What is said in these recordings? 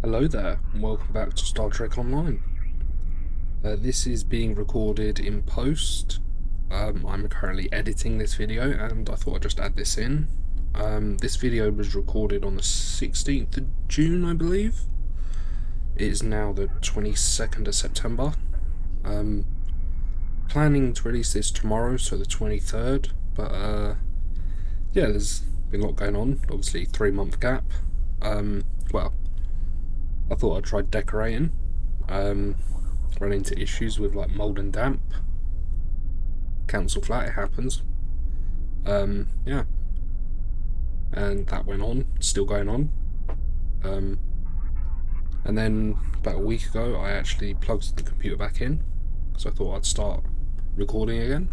Hello there, and welcome back to Star Trek Online. This is being recorded in post. I'm currently editing this video, and I thought I'd just add this in. This video was recorded on the 16th of June, I believe. It is now the 22nd of September. Planning to release this tomorrow, so the 23rd, but yeah, there's been a lot going on. Obviously, 3-month gap. Well, I thought I'd try decorating. Run into issues with like mold and damp. Council flat, it happens. Yeah. And that went on, still going on. And then about a week ago, I actually plugged the computer back in because I thought I'd start recording again.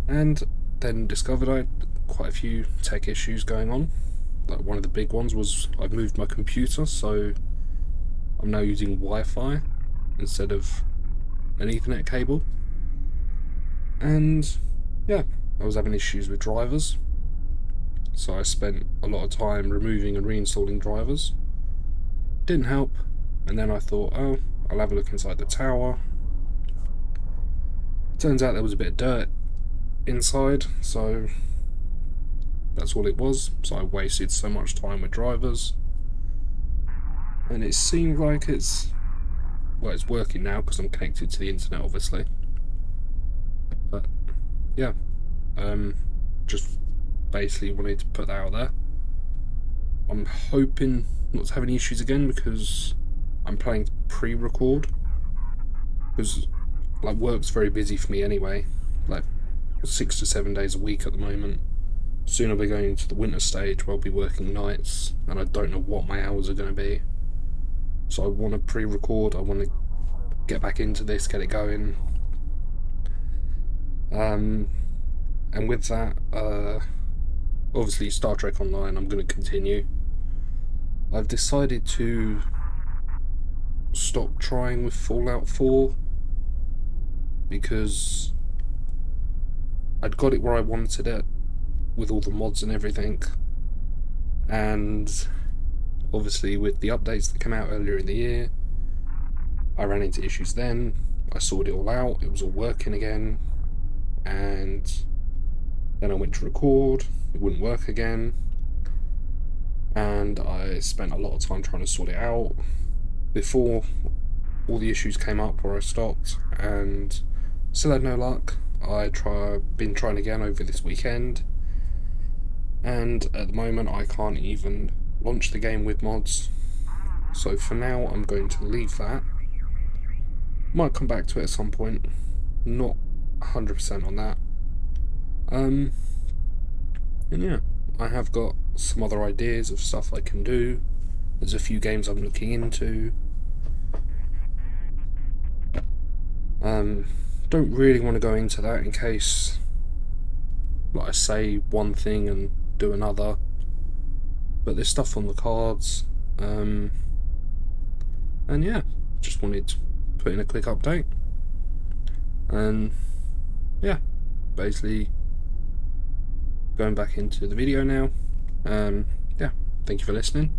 And then discovered I had quite a few tech issues going on. Like one of the big ones was I've moved my computer, so I'm now using Wi-Fi instead of an Ethernet cable. And yeah, I was having issues with drivers. So I spent a lot of time removing and reinstalling drivers. Didn't help. And then I thought, oh, I'll have a look inside the tower. Turns out there was a bit of dirt inside, so that's all it was. So I wasted so much time with drivers. And it seemed like it's working now because I'm connected to the internet, obviously. But yeah, just basically wanted to put that out there. I'm hoping not to have any issues again because I'm planning to pre-record, because like work's very busy for me anyway, like 6 to 7 days a week at the moment. Soon I'll be going into the winter stage where I'll be working nights, and I don't know what my hours are going to be. So I want to pre-record, I want to get back into this, get it going. And with that, obviously Star Trek Online I'm going to continue. I've decided to stop trying with Fallout 4 because I'd got it where I wanted it with all the mods and everything, and obviously with the updates that came out earlier in the year, I ran into issues then. I sorted it all out, it was all working again, and then I went to record, it wouldn't work again, and I spent a lot of time trying to sort it out before all the issues came up where I stopped, and still had no luck. Been trying again over this weekend, and at the moment I can't even launch the game with mods. So for now I'm going to leave that. Might come back to it at some point, not 100% on that. And yeah, I have got some other ideas of stuff I can do. There's a few games I'm looking into. Don't really want to go into that in case like I say one thing and do another, but there's stuff on the cards. And yeah, just wanted to put in a quick update. And yeah, basically going back into the video now. Yeah, thank you for listening.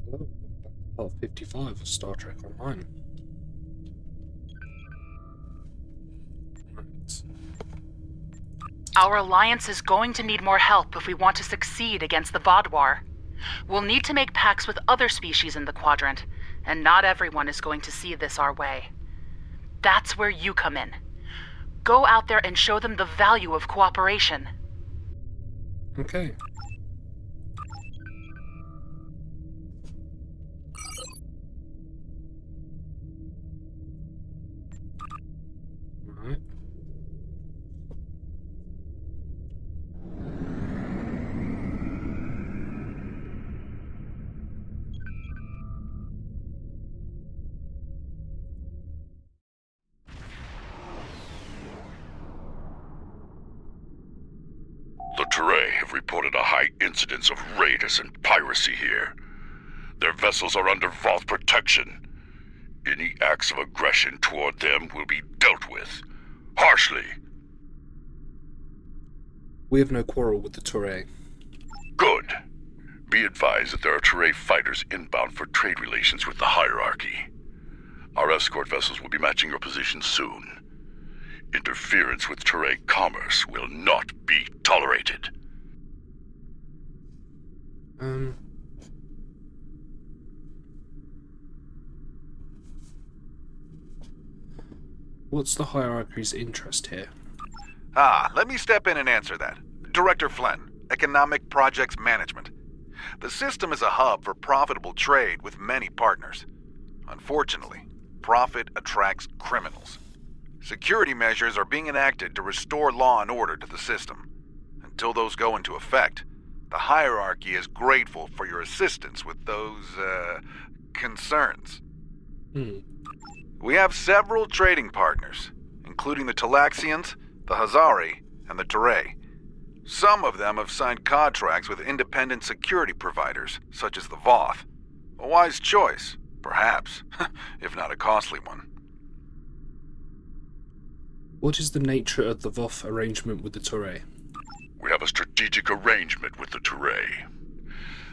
Hello, part 55 of Star Trek Online. Right. Our alliance is going to need more help if we want to succeed against the Vaadwaur. We'll need to make pacts with other species in the quadrant, and not everyone is going to see this our way. That's where you come in. Go out there and show them the value of cooperation. Okay. Alright. The Teray have reported a high incidence of raiders and piracy here. Their vessels are under Vault protection. Any acts of aggression toward them will be dealt with harshly. We have no quarrel with the Touré. Good. Be advised that there are Touré fighters inbound for trade relations with the hierarchy. Our escort vessels will be matching your position soon. Interference with Touré commerce will not be tolerated. What's the hierarchy's interest here? Let me step in and answer that. Director Flynn, Economic Projects Management. The system is a hub for profitable trade with many partners. Unfortunately, profit attracts criminals. Security measures are being enacted to restore law and order to the system. Until those go into effect, the hierarchy is grateful for your assistance with those, concerns. We have several trading partners, including the Talaxians, the Hazari, and the Touré. Some of them have signed contracts with independent security providers, such as the Voth. A wise choice, perhaps, if not a costly one. What is the nature of the Voth arrangement with the Touré? We have a strategic arrangement with the Touré.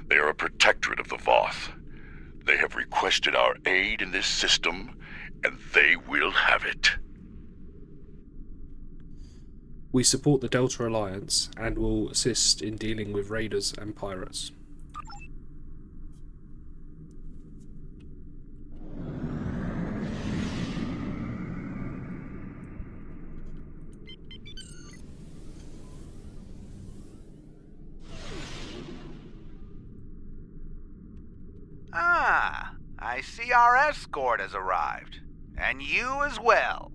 They are a protectorate of the Voth. They have requested our aid in this system, and they will have it. We support the Delta Alliance and will assist in dealing with raiders and pirates. I see our escort has arrived. And you as well.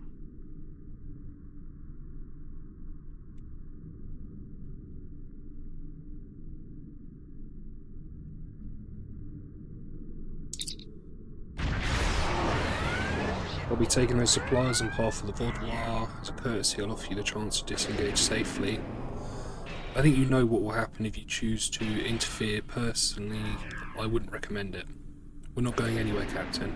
I'll be taking those supplies on behalf of the Vaadwaur. As a courtesy, I'll offer you the chance to disengage safely. I think you know what will happen if you choose to interfere. Personally, I wouldn't recommend it. We're not going anywhere, Captain.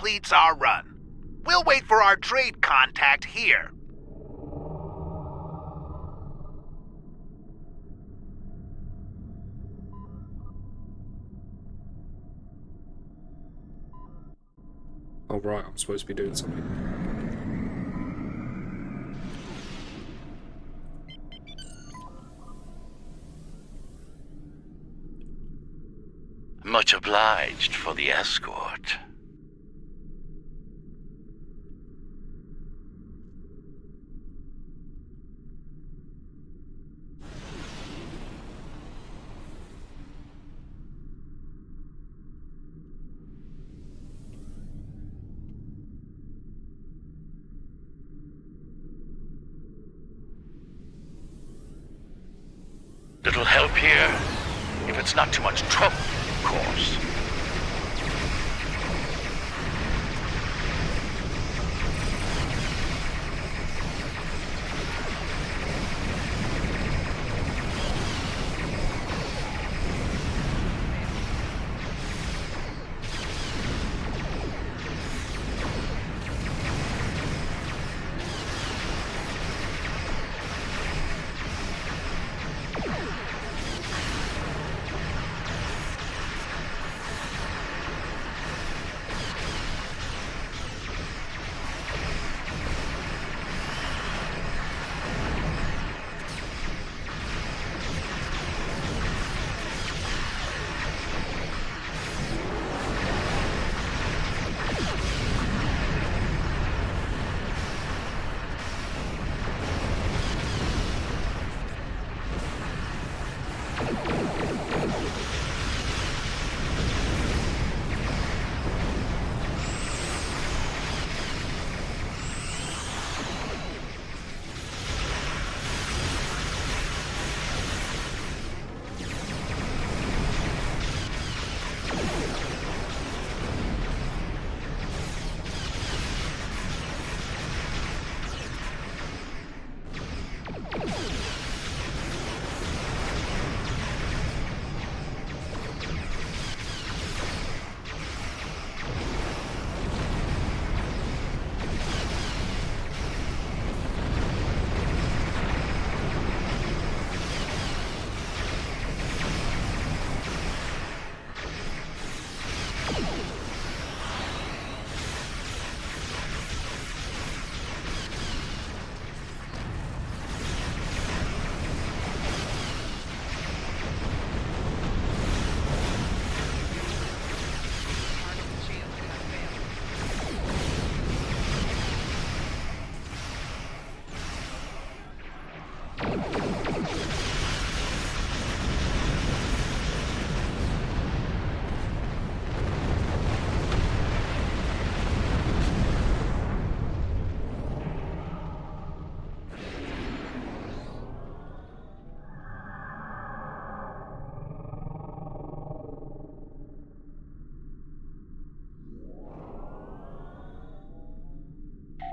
completes our run. We'll wait for our trade contact here. Oh right, I'm supposed to be doing something. Much obliged for the escort. Little help here? If it's not too much trouble, of course.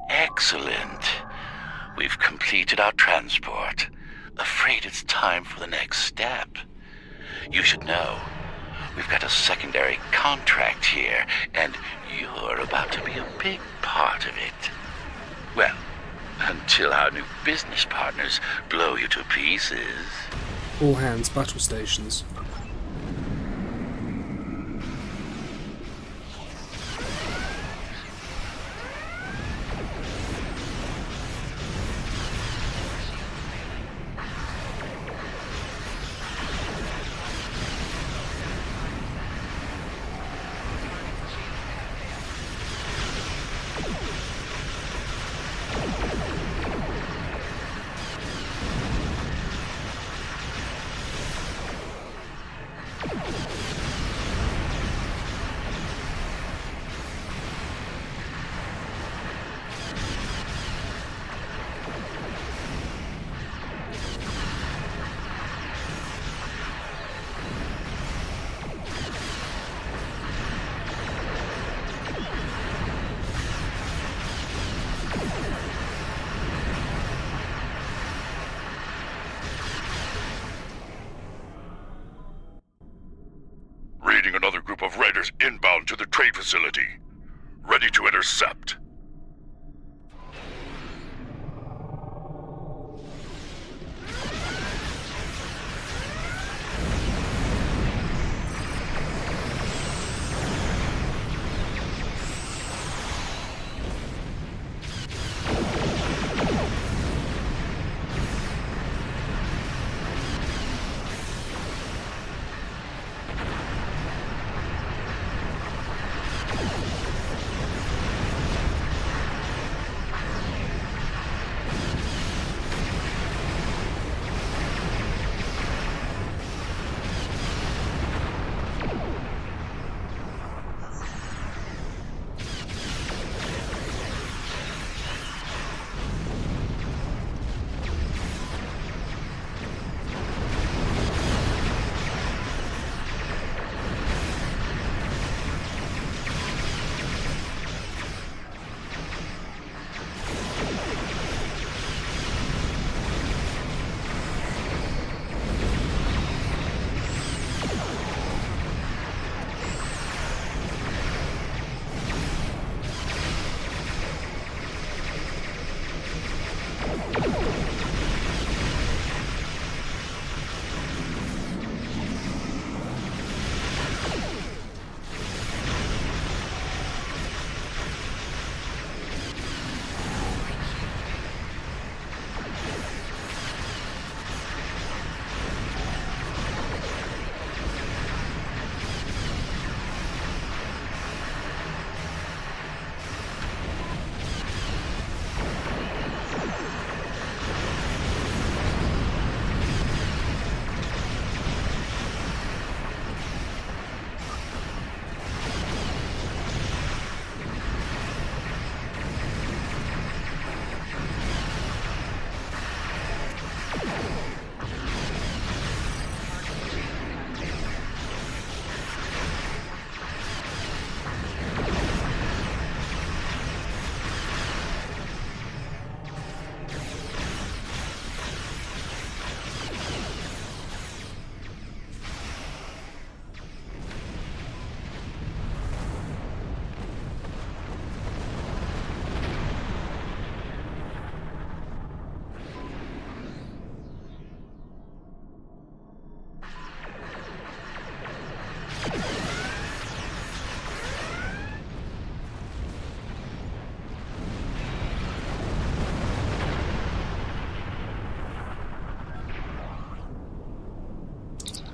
Excellent. We've completed our transport. Afraid it's time for the next step. You should know, we've got a secondary contract here, and you're about to be a big part of it. Well, until our new business partners blow you to pieces. All hands battle stations. Raiding another group of raiders inbound to the trade facility. Ready to intercept.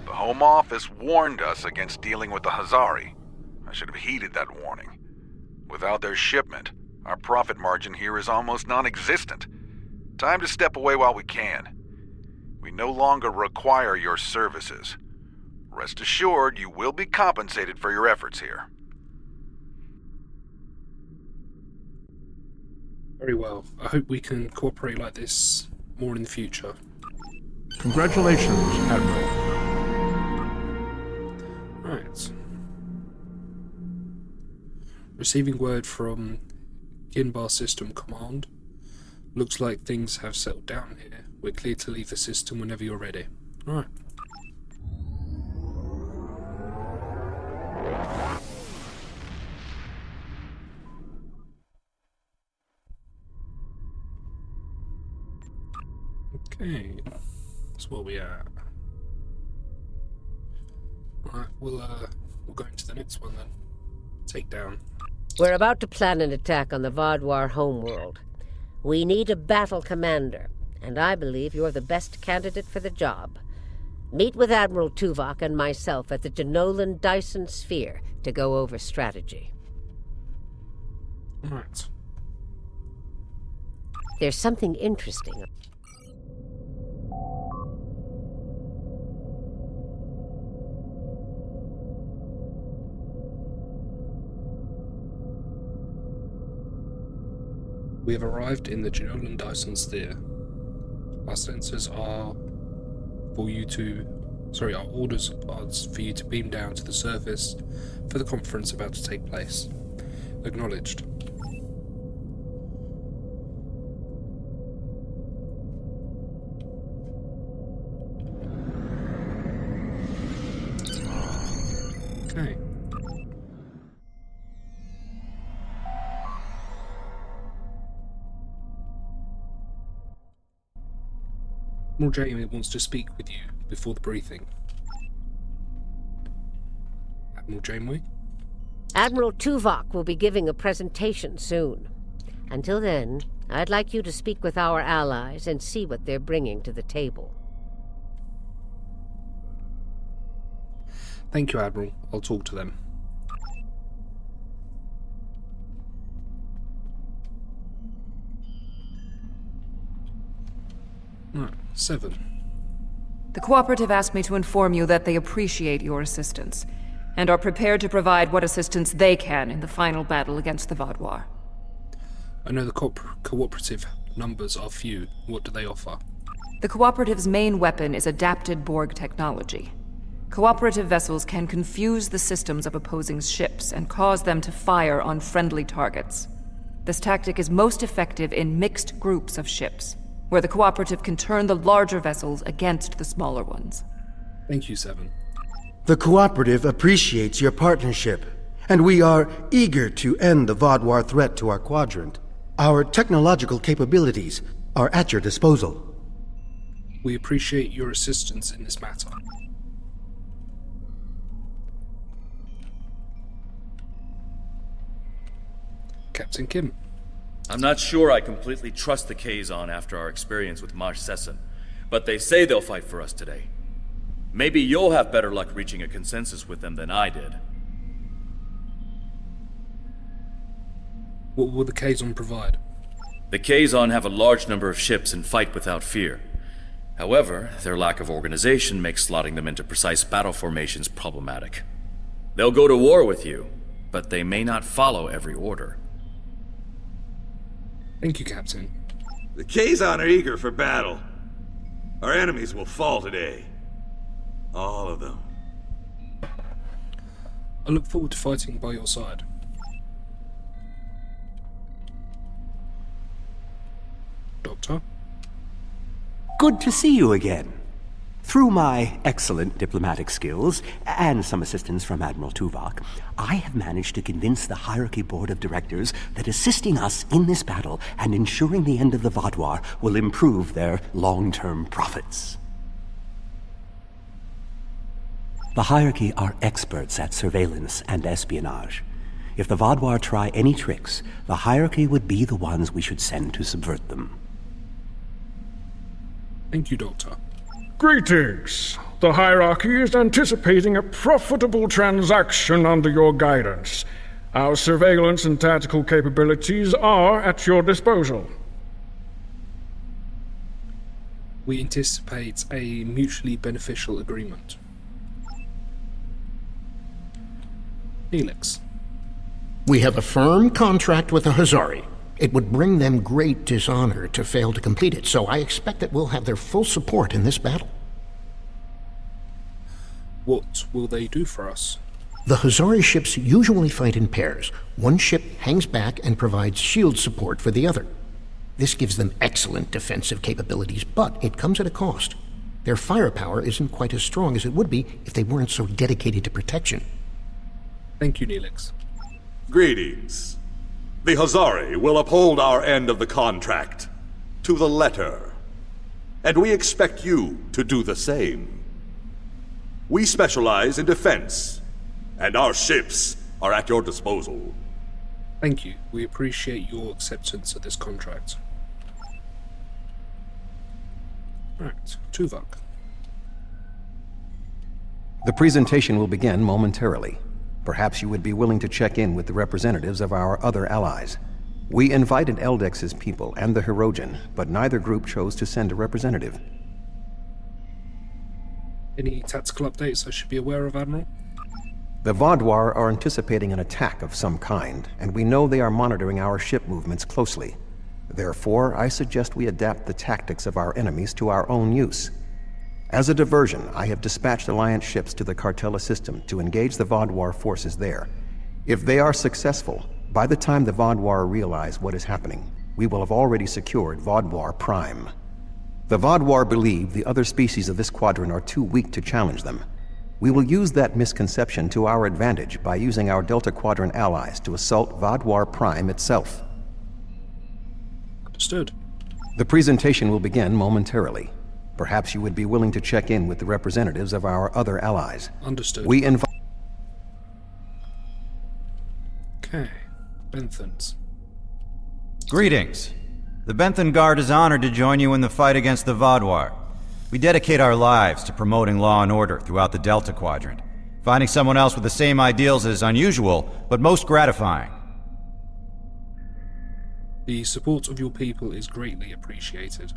Home Office warned us against dealing with the Hazari. I should have heeded that warning. Without their shipment, our profit margin here is almost non-existent. Time to step away while we can. We no longer require your services. Rest assured, you will be compensated for your efforts here. Very well. I hope we can cooperate like this more in the future. Congratulations, Admiral. Right. Receiving word from Ginbar System Command. Looks like things have settled down here. We're clear to leave the system whenever you're ready. Alright. Okay. That's where we are. Alright, we'll go into the next one then. Takedown. We're about to plan an attack on the Vaadwaur homeworld. We need a battle commander, and I believe you're the best candidate for the job. Meet with Admiral Tuvok and myself at the Jenolan Dyson Sphere to go over strategy. Alright. There's something interesting. We have arrived in the Jenolan Dyson Sphere. Our sensors are for you to... Sorry, our orders are for you to beam down to the surface for the conference about to take place. Acknowledged. Okay. Admiral Janeway wants to speak with you before the briefing. Admiral Janeway? Admiral Tuvok will be giving a presentation soon. Until then, I'd like you to speak with our allies and see what they're bringing to the table. Thank you, Admiral. I'll talk to them. Right, 7. The Cooperative asked me to inform you that they appreciate your assistance, and are prepared to provide what assistance they can in the final battle against the Vaadwaur. I know the cooperative numbers are few. What do they offer? The Cooperative's main weapon is adapted Borg technology. Cooperative vessels can confuse the systems of opposing ships and cause them to fire on friendly targets. This tactic is most effective in mixed groups of ships, where the Cooperative can turn the larger vessels against the smaller ones. Thank you, 7. The Cooperative appreciates your partnership, and we are eager to end the Vaadwaur threat to our quadrant. Our technological capabilities are at your disposal. We appreciate your assistance in this matter. Captain Kim. I'm not sure I completely trust the Kazon after our experience with Maj Sesson, but they say they'll fight for us today. Maybe you'll have better luck reaching a consensus with them than I did. What will the Kazon provide? The Kazon have a large number of ships and fight without fear. However, their lack of organization makes slotting them into precise battle formations problematic. They'll go to war with you, but they may not follow every order. Thank you, Captain. The Kazon are eager for battle. Our enemies will fall today. All of them. I look forward to fighting by your side. Doctor? Good to see you again. Through my excellent diplomatic skills, and some assistance from Admiral Tuvok, I have managed to convince the Hierarchy Board of Directors that assisting us in this battle and ensuring the end of the Vaadwaur will improve their long-term profits. The Hierarchy are experts at surveillance and espionage. If the Vaadwaur try any tricks, the Hierarchy would be the ones we should send to subvert them. Thank you, Doctor. Greetings. The Hierarchy is anticipating a profitable transaction under your guidance. Our surveillance and tactical capabilities are at your disposal. We anticipate a mutually beneficial agreement. Felix. We have a firm contract with the Hazari. It would bring them great dishonor to fail to complete it, so I expect that we'll have their full support in this battle. What will they do for us? The Hazari ships usually fight in pairs. One ship hangs back and provides shield support for the other. This gives them excellent defensive capabilities, but it comes at a cost. Their firepower isn't quite as strong as it would be if they weren't so dedicated to protection. Thank you, Neelix. Greetings. The Hazari will uphold our end of the contract, to the letter. And we expect you to do the same. We specialize in defense, and our ships are at your disposal. Thank you. We appreciate your acceptance of this contract. Right, Tuvok. The presentation will begin momentarily. Perhaps you would be willing to check in with the representatives of our other allies. We invited Eldex's people and the Hirogen, but neither group chose to send a representative. Any tactical updates I should be aware of, Admiral? The Vaadwaur are anticipating an attack of some kind, and we know they are monitoring our ship movements closely. Therefore, I suggest we adapt the tactics of our enemies to our own use. As a diversion, I have dispatched Alliance ships to the Cartella system to engage the Vaadwaur forces there. If they are successful, by the time the Vaadwaur realize what is happening, we will have already secured Vaadwaur Prime. The Vaadwaur believe the other species of this quadrant are too weak to challenge them. We will use that misconception to our advantage by using our Delta Quadrant allies to assault Vaadwaur Prime itself. Understood. The presentation will begin momentarily. Perhaps you would be willing to check in with the representatives of our other allies. Understood. We invite... Okay. Benthans. Greetings. The Benthan Guard is honored to join you in the fight against the Vaadwaur. We dedicate our lives to promoting law and order throughout the Delta Quadrant. Finding someone else with the same ideals is unusual, but most gratifying. The support of your people is greatly appreciated.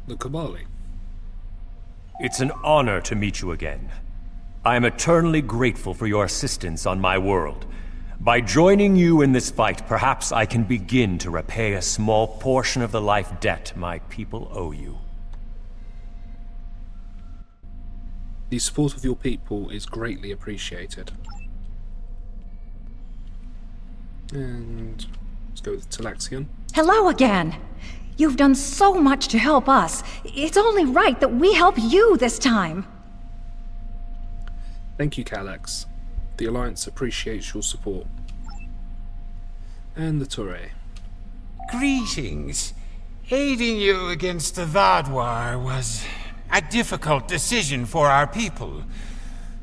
The Kabali. It's an honor to meet you again. I am eternally grateful for your assistance on my world. By joining you in this fight, perhaps I can begin to repay a small portion of the life debt my people owe you. The support of your people is greatly appreciated. And let's go with Talaxian. Hello again. You've done so much to help us. It's only right that we help you this time. Thank you, Calax. The Alliance appreciates your support. And the Touré. Greetings. Aiding you against the Vaadwaur was a difficult decision for our people.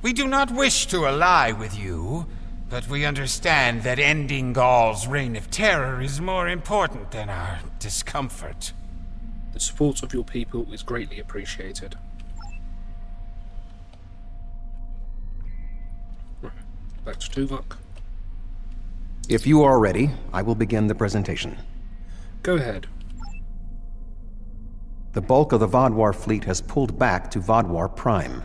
We do not wish to ally with you, but we understand that ending Gaul's reign of terror is more important than our discomfort. The support of your people is greatly appreciated. Right, back to Tuvok. If you are ready, I will begin the presentation. Go ahead. The bulk of the Vaadwaur fleet has pulled back to Vaadwaur Prime.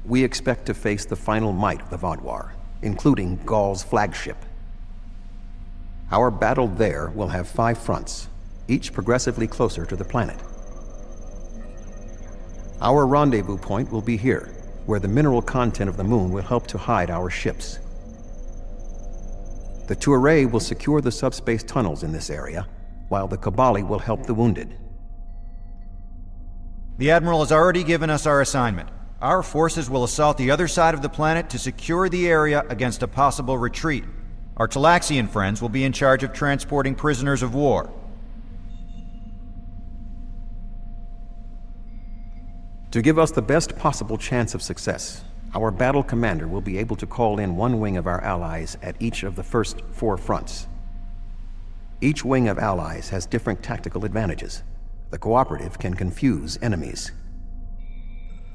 We expect to face the final might of the Vaadwaur, including Gaul's flagship. Our battle there will have 5 fronts, each progressively closer to the planet. Our rendezvous point will be here, where the mineral content of the moon will help to hide our ships. The Touré will secure the subspace tunnels in this area, while the Kabali will help the wounded. The Admiral has already given us our assignment. Our forces will assault the other side of the planet to secure the area against a possible retreat. Our Talaxian friends will be in charge of transporting prisoners of war. To give us the best possible chance of success, our battle commander will be able to call in one wing of our allies at each of the first 4 fronts. Each wing of allies has different tactical advantages. The cooperative can confuse enemies.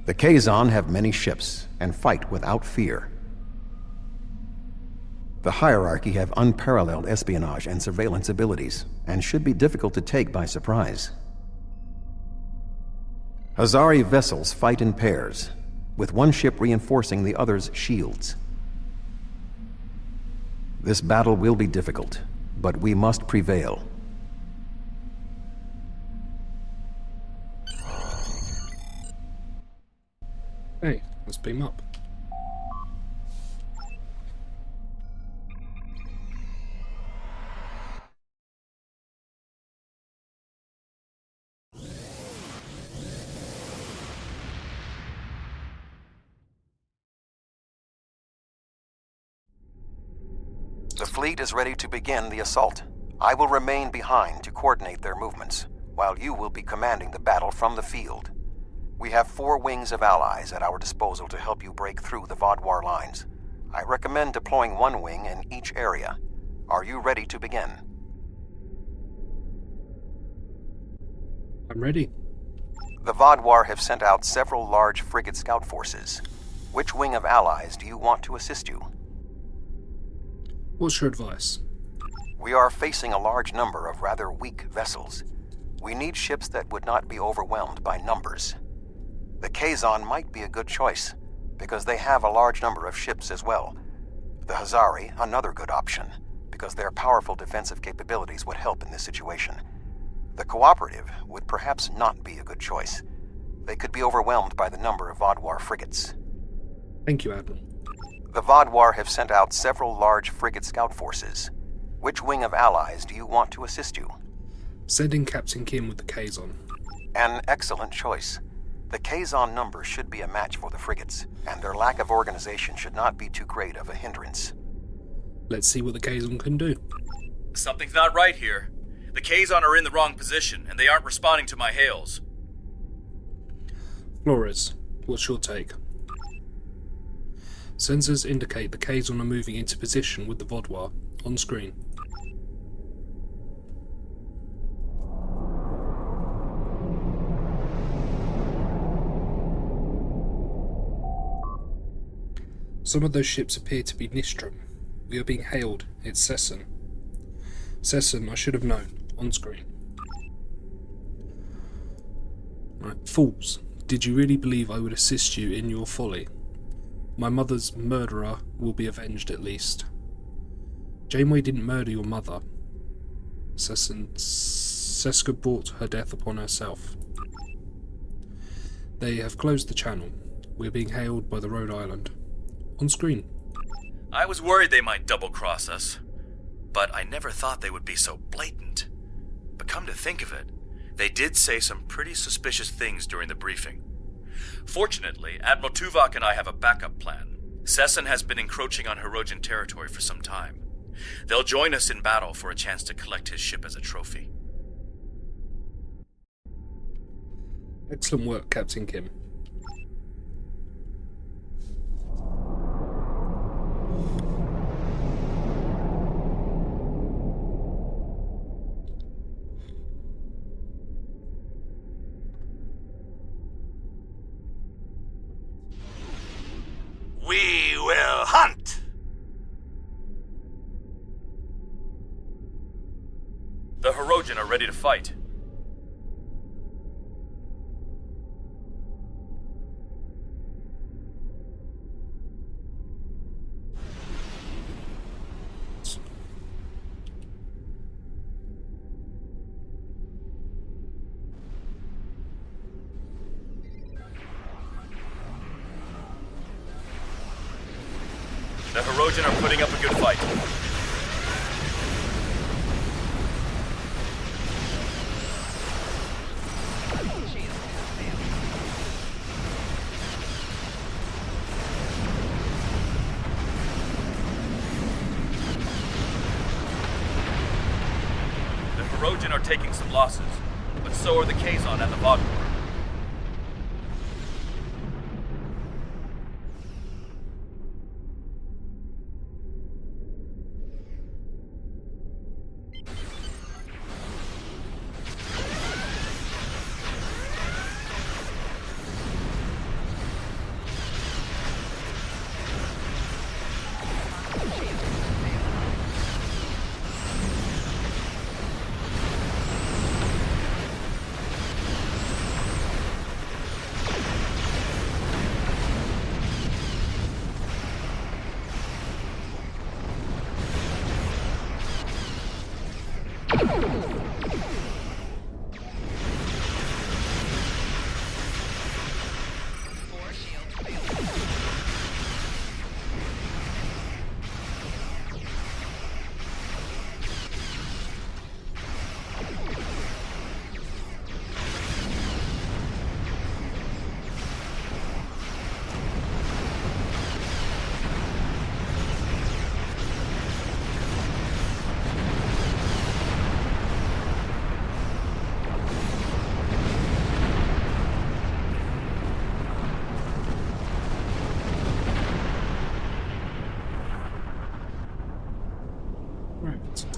The Kazon have many ships and fight without fear. The hierarchy have unparalleled espionage and surveillance abilities, and should be difficult to take by surprise. Hazari vessels fight in pairs, with one ship reinforcing the other's shields. This battle will be difficult, but we must prevail. Hey, let's beam up. The fleet is ready to begin the assault. I will remain behind to coordinate their movements, while you will be commanding the battle from the field. We have 4 wings of allies at our disposal to help you break through the Vaadwaur lines. I recommend deploying 1 wing in each area. Are you ready to begin? I'm ready. The Vaadwaur have sent out several large frigate scout forces. Which wing of allies do you want to assist you? What's your advice? We are facing a large number of rather weak vessels. We need ships that would not be overwhelmed by numbers. The Kazon might be a good choice, because they have a large number of ships as well. The Hazari, another good option, because their powerful defensive capabilities would help in this situation. The Cooperative would perhaps not be a good choice. They could be overwhelmed by the number of Vaadwaur frigates. Thank you, Admiral. The Vaadwaur have sent out several large frigate scout forces. Which wing of allies do you want to assist you? Send in Captain Kim with the Kazon. An excellent choice. The Kazon numbers should be a match for the frigates, and their lack of organization should not be too great of a hindrance. Let's see what the Kazon can do. Something's not right here. The Kazon are in the wrong position, and they aren't responding to my hails. Flores, what's your take? Sensors indicate the Kazon are moving into position with the Vaadwaur. On screen. Some of those ships appear to be Nistrum. We are being hailed. It's Sesson. Sesson, I should have known. On screen. Right, fools. Did you really believe I would assist you in your folly? My mother's murderer will be avenged at least. Janeway didn't murder your mother. Seska brought her death upon herself. They have closed the channel. We're being hailed by the Rhode Island. On screen. I was worried they might double-cross us, but I never thought they would be so blatant. But come to think of it, they did say some pretty suspicious things during the briefing. Fortunately, Admiral Tuvok and I have a backup plan. Sesson has been encroaching on Hirogen territory for some time. They'll join us in battle for a chance to collect his ship as a trophy. Excellent work, Captain Kim. We will hunt! The Hirogen are ready to fight. The Hirogen are putting up a good fight. The Hirogen are taking some losses, but so are the Kazon and the Vaadwaur.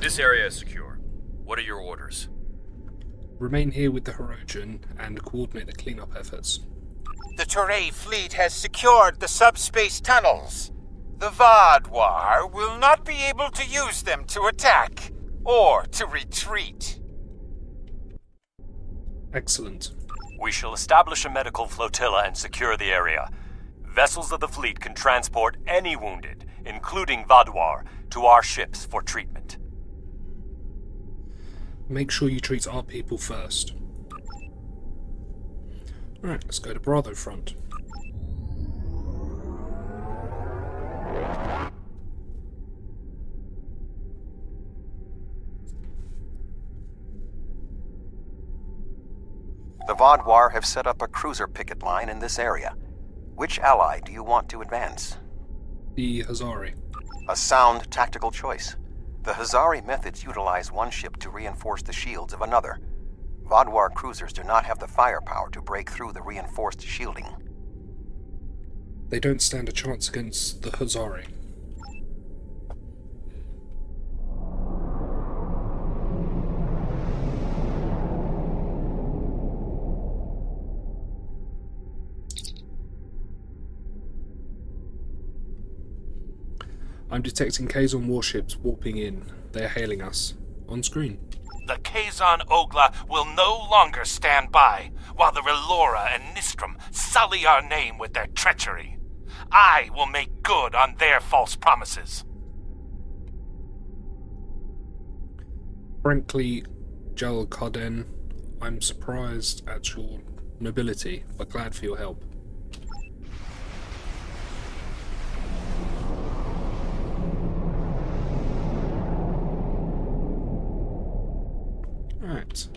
This area is secure. What are your orders? Remain here with the Hirogen and coordinate the cleanup efforts. The Toray fleet has secured the subspace tunnels. The Vaadwaur will not be able to use them to attack or to retreat. Excellent. We shall establish a medical flotilla and secure the area. Vessels of the fleet can transport any wounded, including Vaadwaur, to our ships for treatment. Make sure you treat our people first. Alright, let's go to Bravo front. The Vaadwaur have set up a cruiser picket line in this area. Which ally do you want to advance? The Hazari. A sound tactical choice. The Hazari methods utilize one ship to reinforce the shields of another. Vaadwaur cruisers do not have the firepower to break through the reinforced shielding. They don't stand a chance against the Hazari. I'm detecting Kazon warships warping in. They are hailing us. On screen. The Kazon Ogla will no longer stand by, while the Relora and Nistrum sully our name with their treachery. I will make good on their false promises. Frankly, Jal Carden, I'm surprised at your nobility, but glad for your help. Right.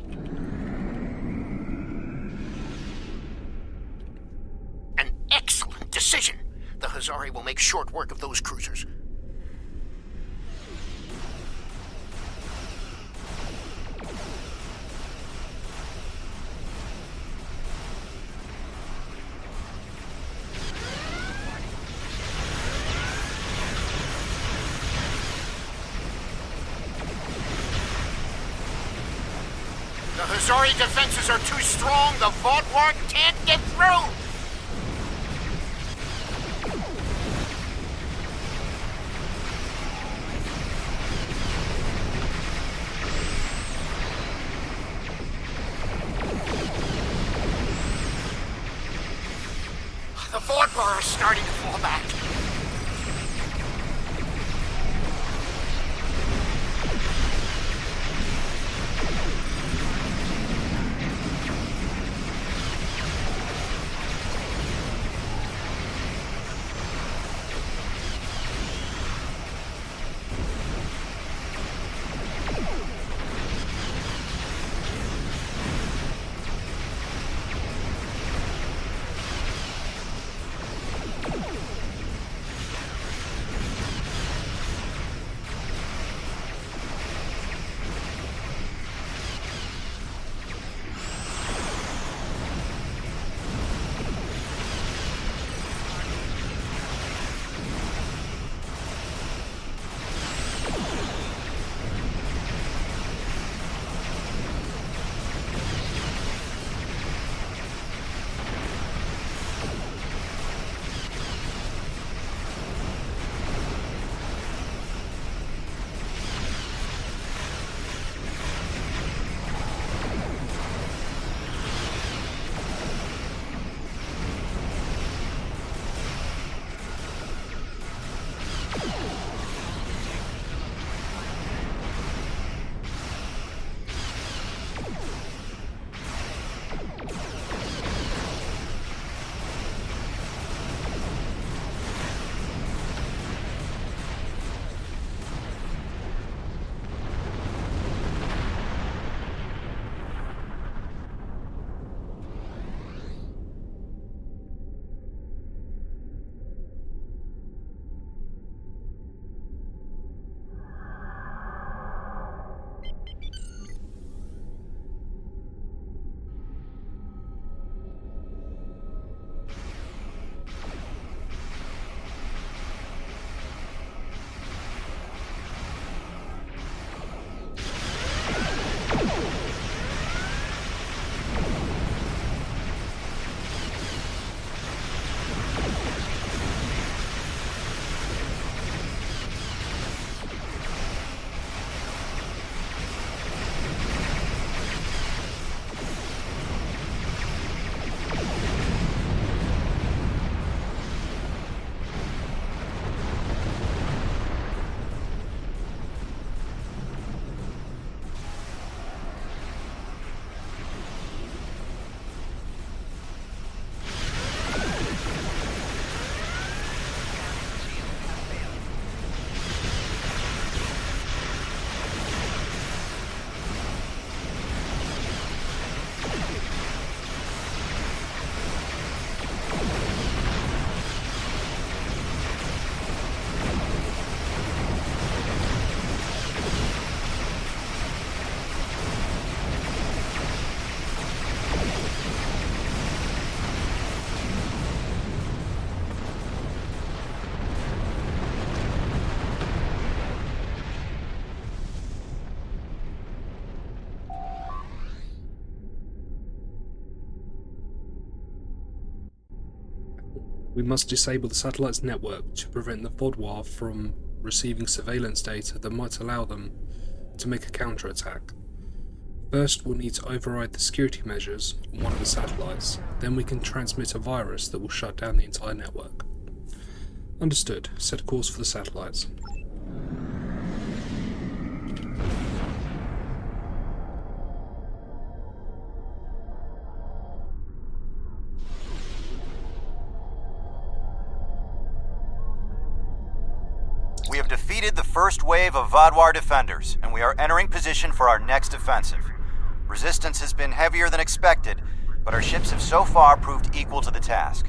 An excellent decision. The Hazari will make short work of those cruisers. The Hazari defenses are too strong. The Vaadwaur can't get through. The Vaadwaur are starting to fall back. We must disable the satellite's network to prevent the Vaadwaur from receiving surveillance data that might allow them to make a counterattack. First, we'll need to override the security measures on one of the satellites, then we can transmit a virus that will shut down the entire network. Understood. Set a course for the satellites. We have defeated the first wave of Vaadwaur defenders, and we are entering position for our next offensive. Resistance has been heavier than expected, but our ships have so far proved equal to the task.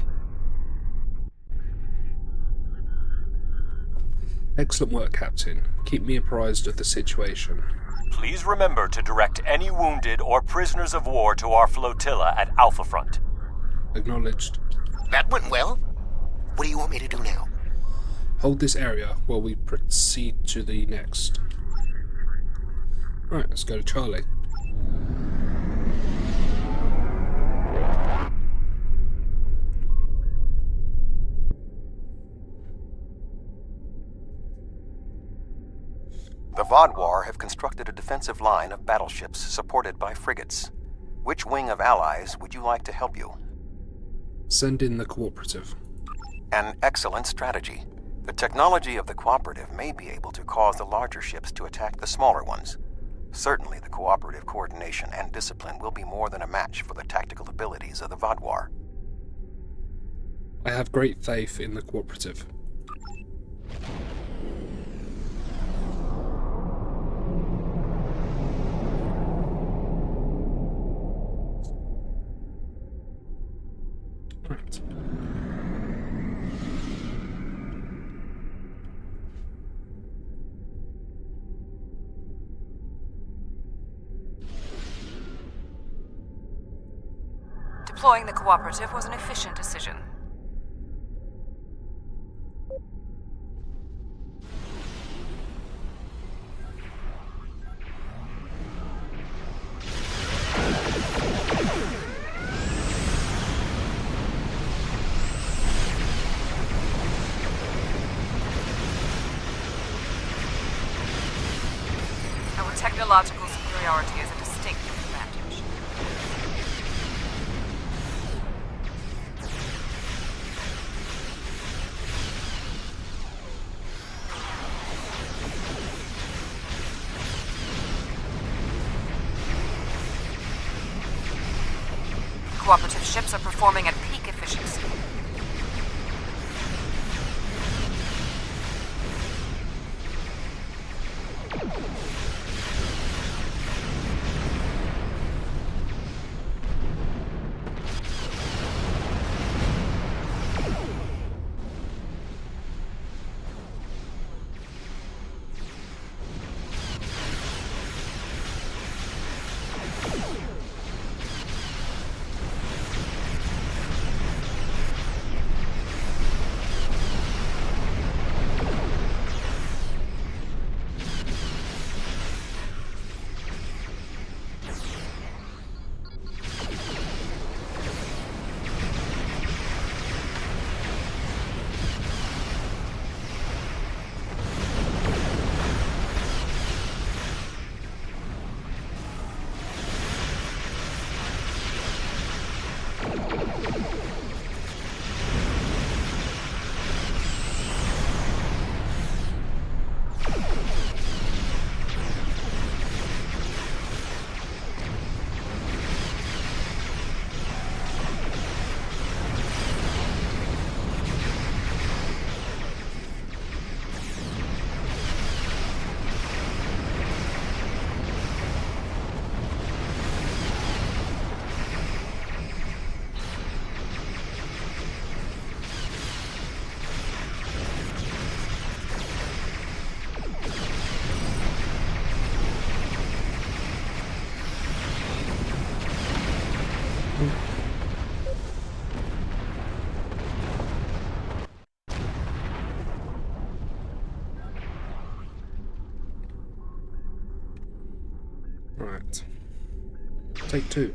Excellent work, Captain. Keep me apprised of the situation. Please remember to direct any wounded or prisoners of war to our flotilla at Alpha Front. Acknowledged. That went well. What do you want me to do now? Hold this area while we proceed to the next. Right, let's go to Charlie. The Vaadwaur have constructed a defensive line of battleships supported by frigates. Which wing of allies would you like to help you? Send in the cooperative. An excellent strategy. The technology of the cooperative may be able to cause the larger ships to attack the smaller ones. Certainly the cooperative coordination and discipline will be more than a match for the tactical abilities of the Vaadwaur. I have great faith in the cooperative. Right. Deploying the cooperative was an efficient decision. Our technological superiority is a distinct advantage. Cooperative ships are performing at peak efficiency. Right. Take two.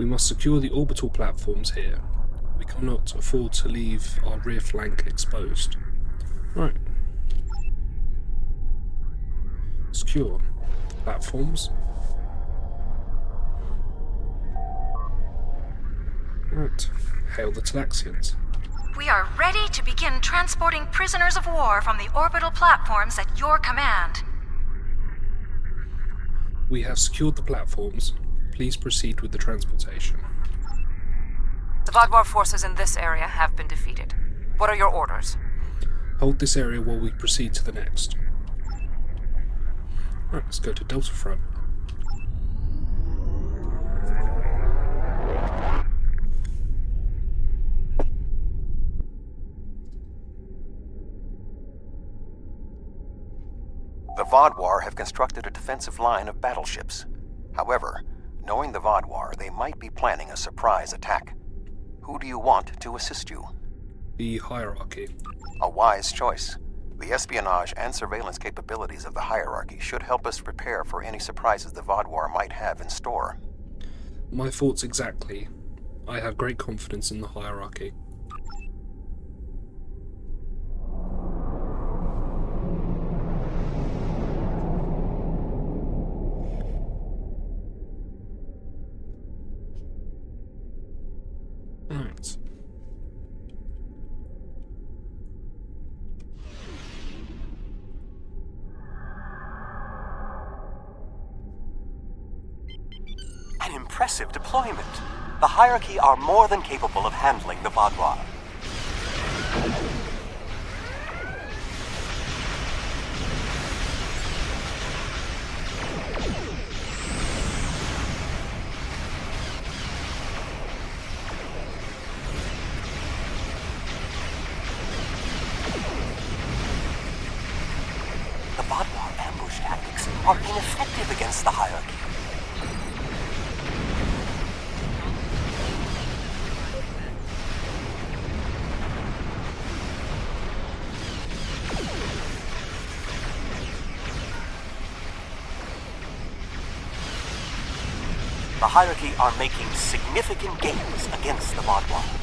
We must secure the orbital platforms here. We cannot afford to leave our rear flank exposed. Right. Secure the platforms. Right. Hail the Talaxians. We are ready to begin transporting prisoners of war from the orbital platforms at your command. We have secured the platforms. Please proceed with the transportation. The Vaadwaur forces in this area have been defeated. What are your orders? Hold this area while we proceed to the next. Right, let's go to Delta Front. The Vaadwaur have constructed a defensive line of battleships. However, knowing the Vaadwaur, they might be planning a surprise attack. Who do you want to assist you? The Hierarchy. A wise choice. The espionage and surveillance capabilities of the Hierarchy should help us prepare for any surprises the Vaadwaur might have in store. My thoughts exactly. I have great confidence in the Hierarchy. Right. An impressive deployment. The Hierarchy are more than capable of handling the Vaadwaur. The Vaadwaur ambush tactics are ineffective against the Hierarchy. The Hierarchy are making significant gains against the Vaadwaur.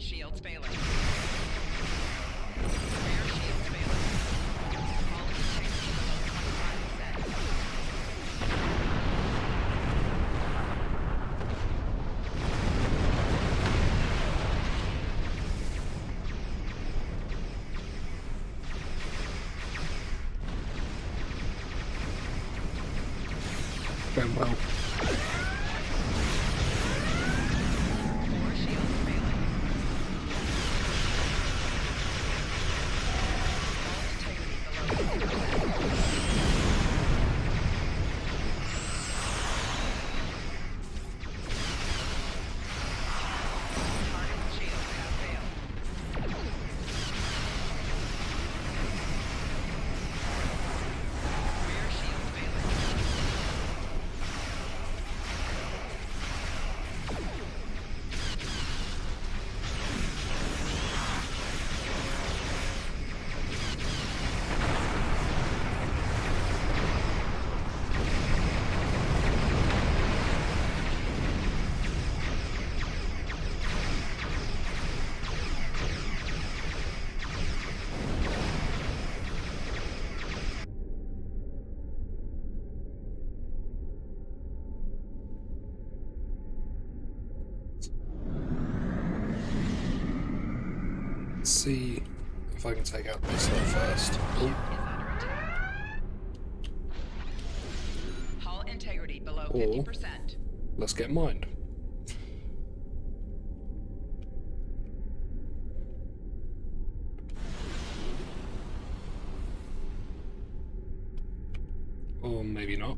Shields failing. Rear shields failing. Hull integrity below 25%. Going well. See if I can take out this one first. Hull integrity below Or 50%. let's get mined. Or maybe not.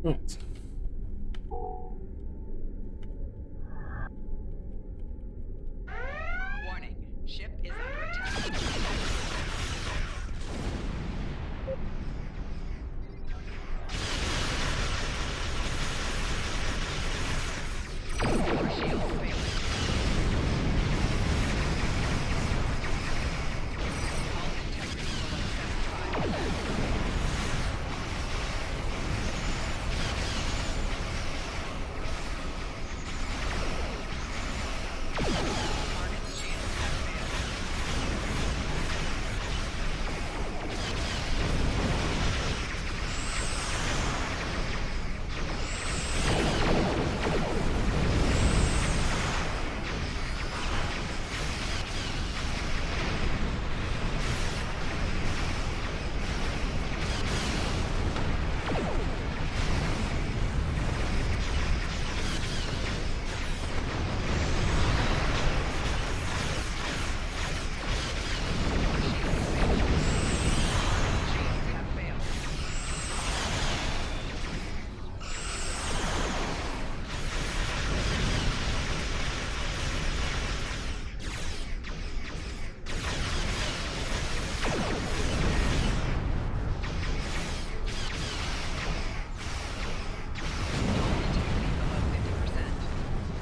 Right. Warning, ship is under attack. Your shields failing. Hull integrity below 75%.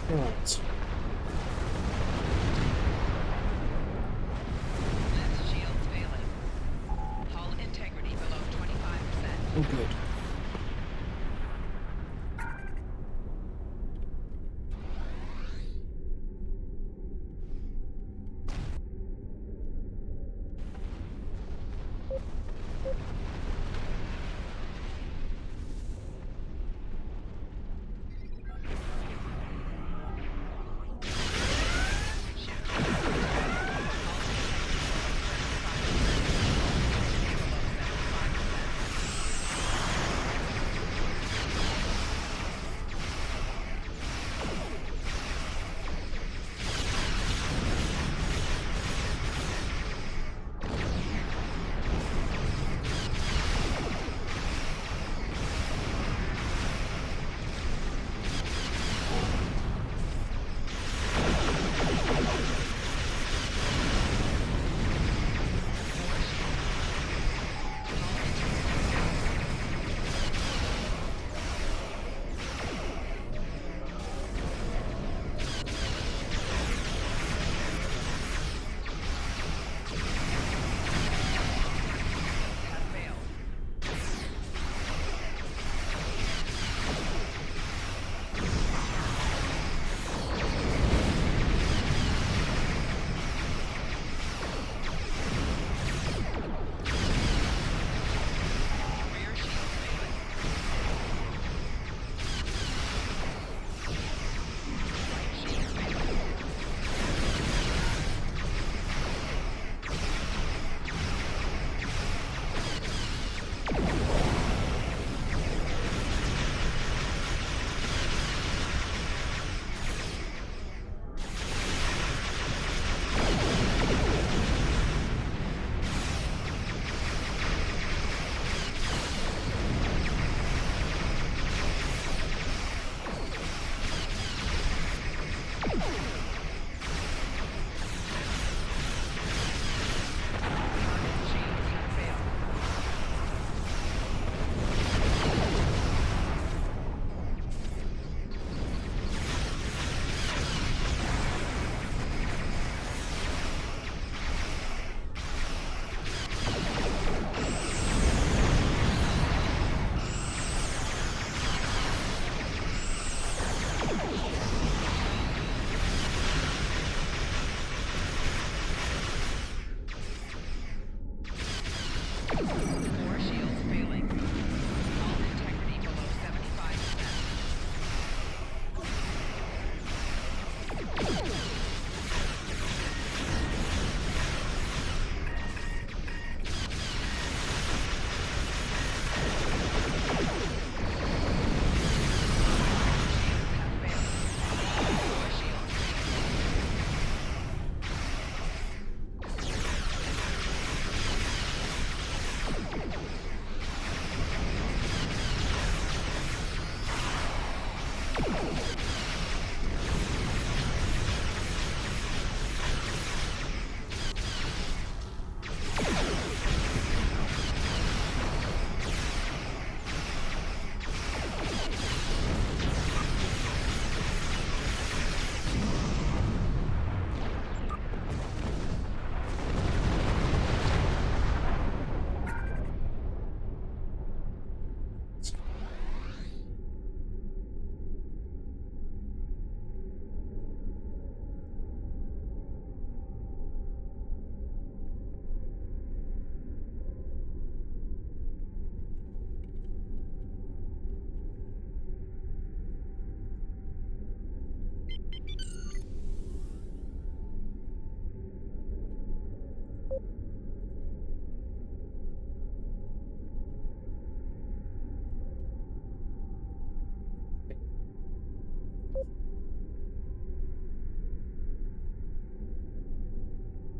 Right. Left shields failing. Hull integrity below 25%. Oh, good.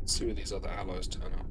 see where these other allies turn up.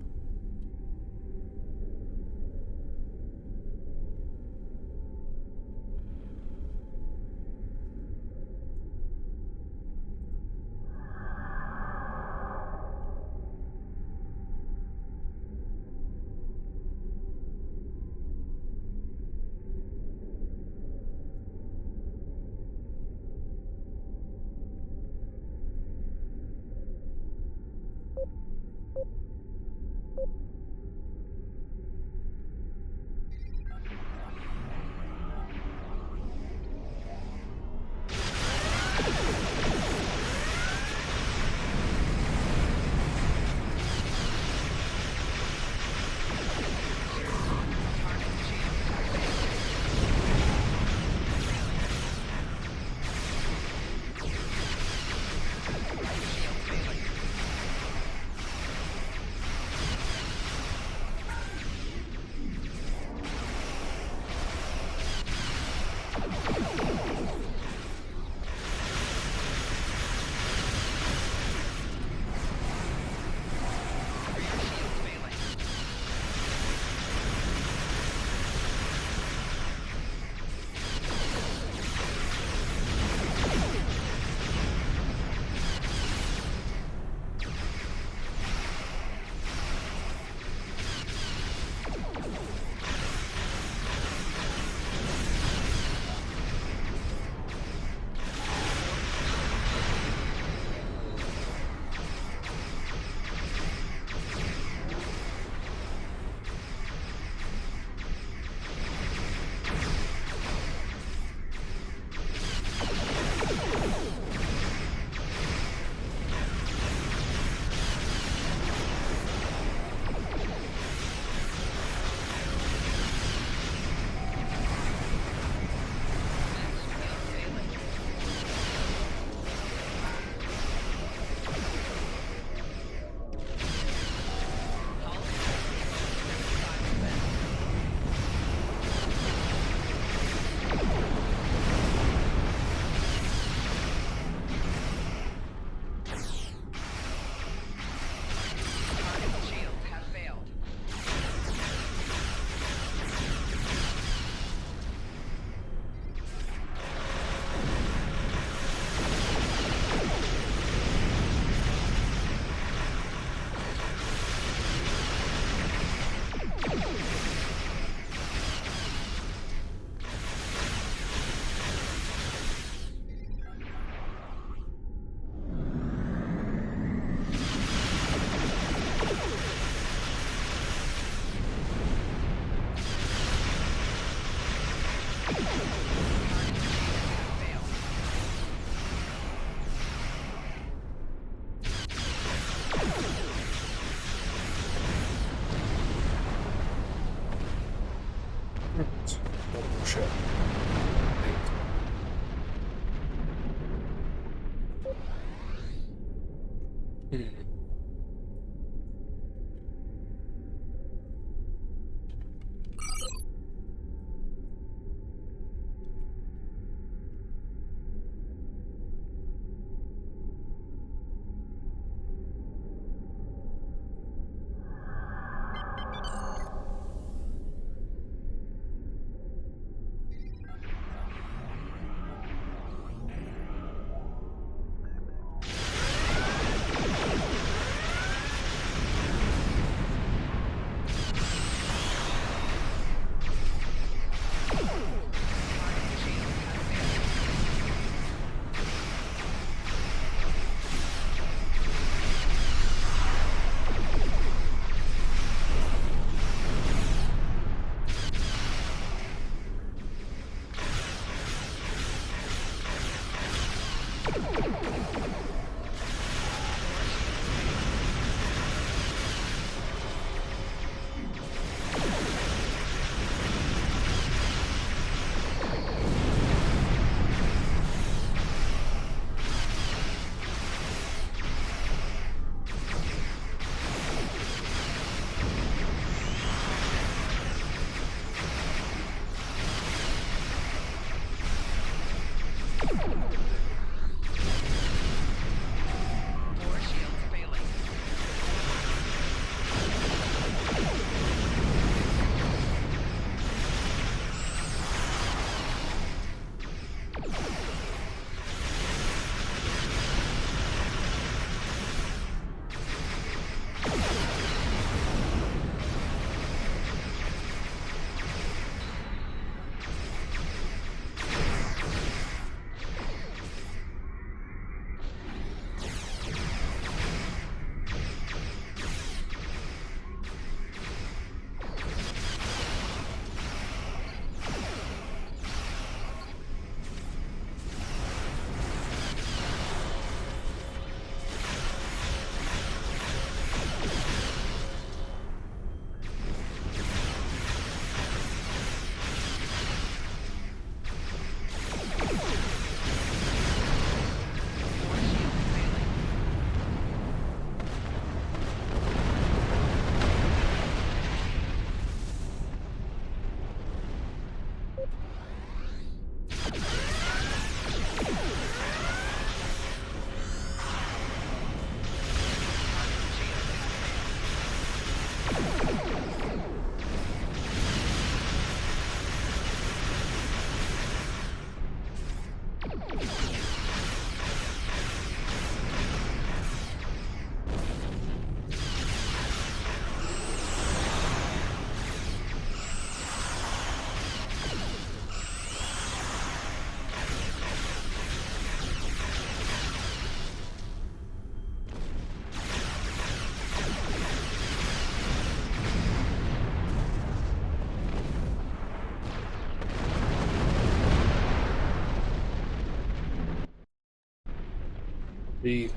Be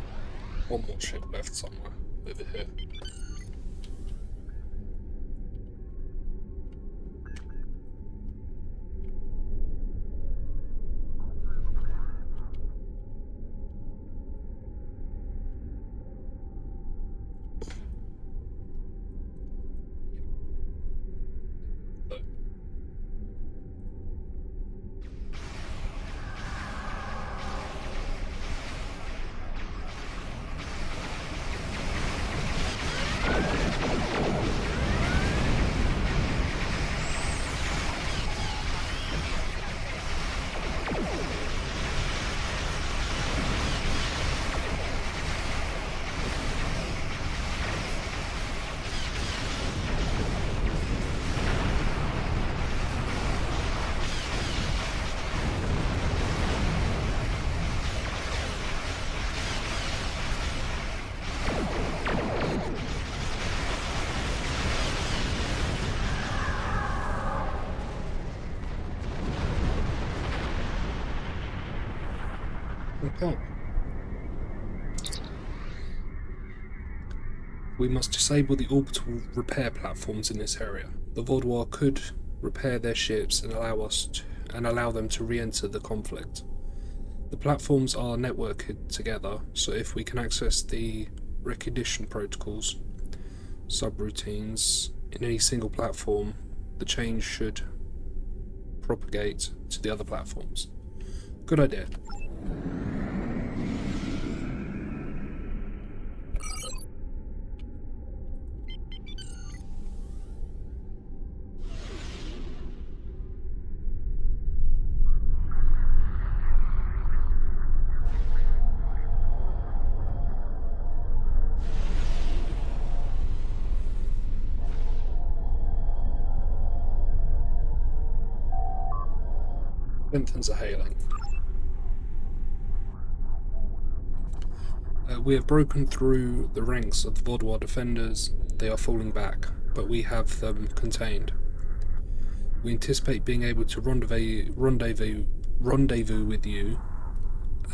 one more ship left somewhere over here. Okay. We must disable the orbital repair platforms in this area. The Vaadwaur could repair their ships and allow them to re-enter the conflict. The platforms are networked together, so if we can access the recognition protocols, subroutines in any single platform, the change should propagate to the other platforms. Good idea. Benthans are hailing. We have broken through the ranks of the Vaadwaur defenders. They are falling back, but we have them contained. We anticipate being able to rendezvous with you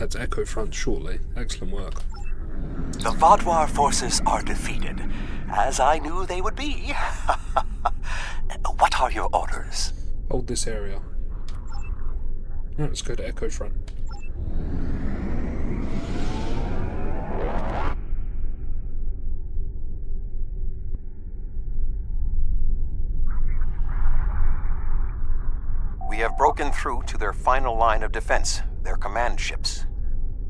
at Echo Front shortly. Excellent work. The Vaadwaur forces are defeated, as I knew they would be. What are your orders? Hold this area. Right, let's go to Echo Front. We have broken through to their final line of defense, their command ships.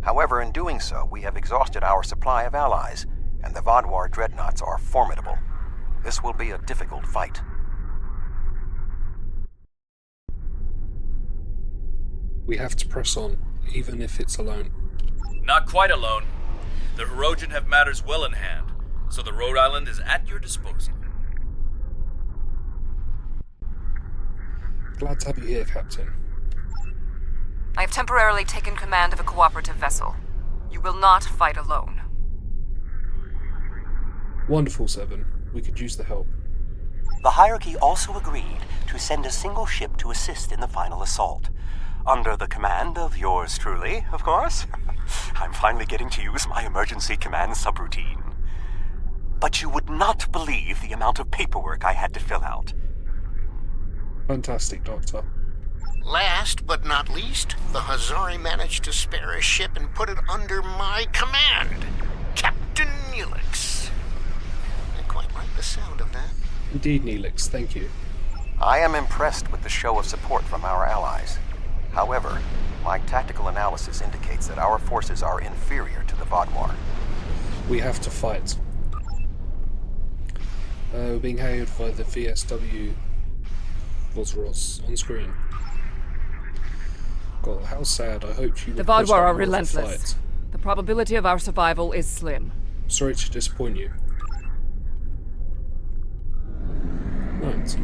However, in doing so, we have exhausted our supply of allies, and the Vaadwaur dreadnoughts are formidable. This will be a difficult fight. We have to press on, even if it's alone. Not quite alone. The Hirogen have matters well in hand, so the Rhode Island is at your disposal. Glad to have you here, Captain. I have temporarily taken command of a cooperative vessel. You will not fight alone. Wonderful, Seven. We could use the help. The hierarchy also agreed to send a single ship to assist in the final assault. Under the command of yours truly, of course. I'm finally getting to use my emergency command subroutine. But you would not believe the amount of paperwork I had to fill out. Fantastic, Doctor. Last but not least, the Hazari managed to spare a ship and put it under my command. Captain Neelix. I quite like the sound of that. Indeed, Neelix, thank you. I am impressed with the show of support from our allies. However, my tactical analysis indicates that our forces are inferior to the Vaadwaur. We have to fight. We're being hailed by the VSW Vaadwaur on screen. God, how sad. I hope you The Vaadwaur are relentless. The probability of our survival is slim. Sorry to disappoint you. Right.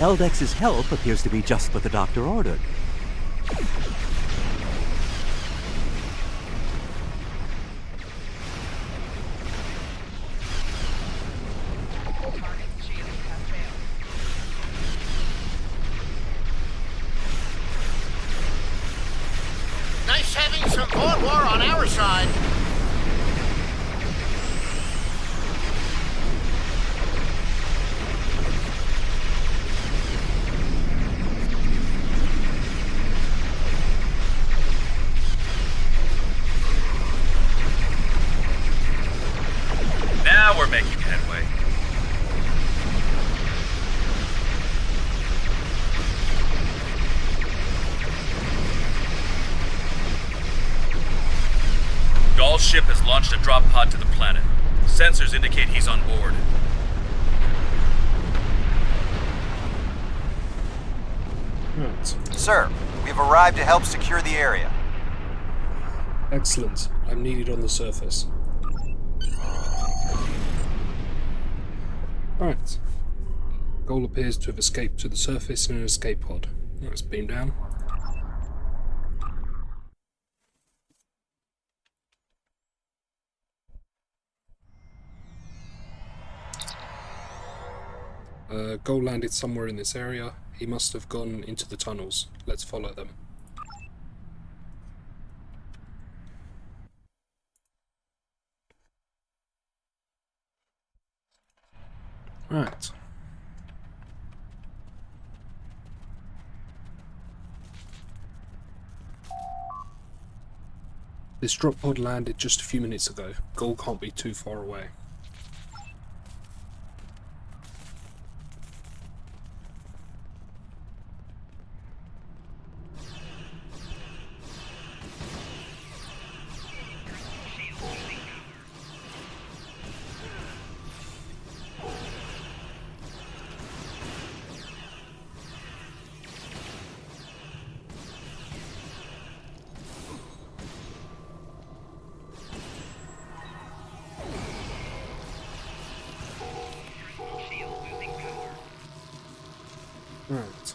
Eldex's help appears to be just what the doctor ordered. Nice having some Vaadwaur on our side. Now we're making headway. Gaul's ship has launched a drop pod to the planet. Sensors indicate he's on board. Right. Sir, we've arrived to help secure the area. Excellent. I'm needed on the surface. Right. Gaul appears to have escaped to the surface in an escape pod. Let's beam down. Gaul landed somewhere in this area. He must have gone into the tunnels. Let's follow them. Right. This drop pod landed just a few minutes ago. Gaul can't be too far away. Right.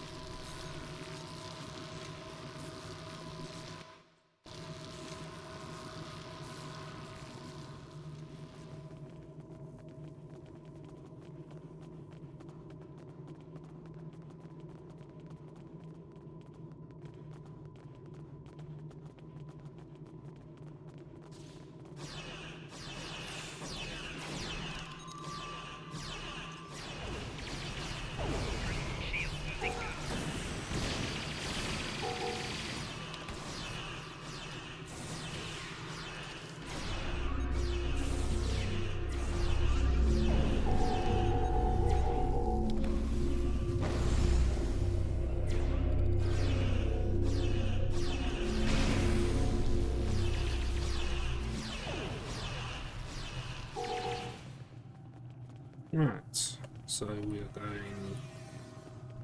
Right, so we are going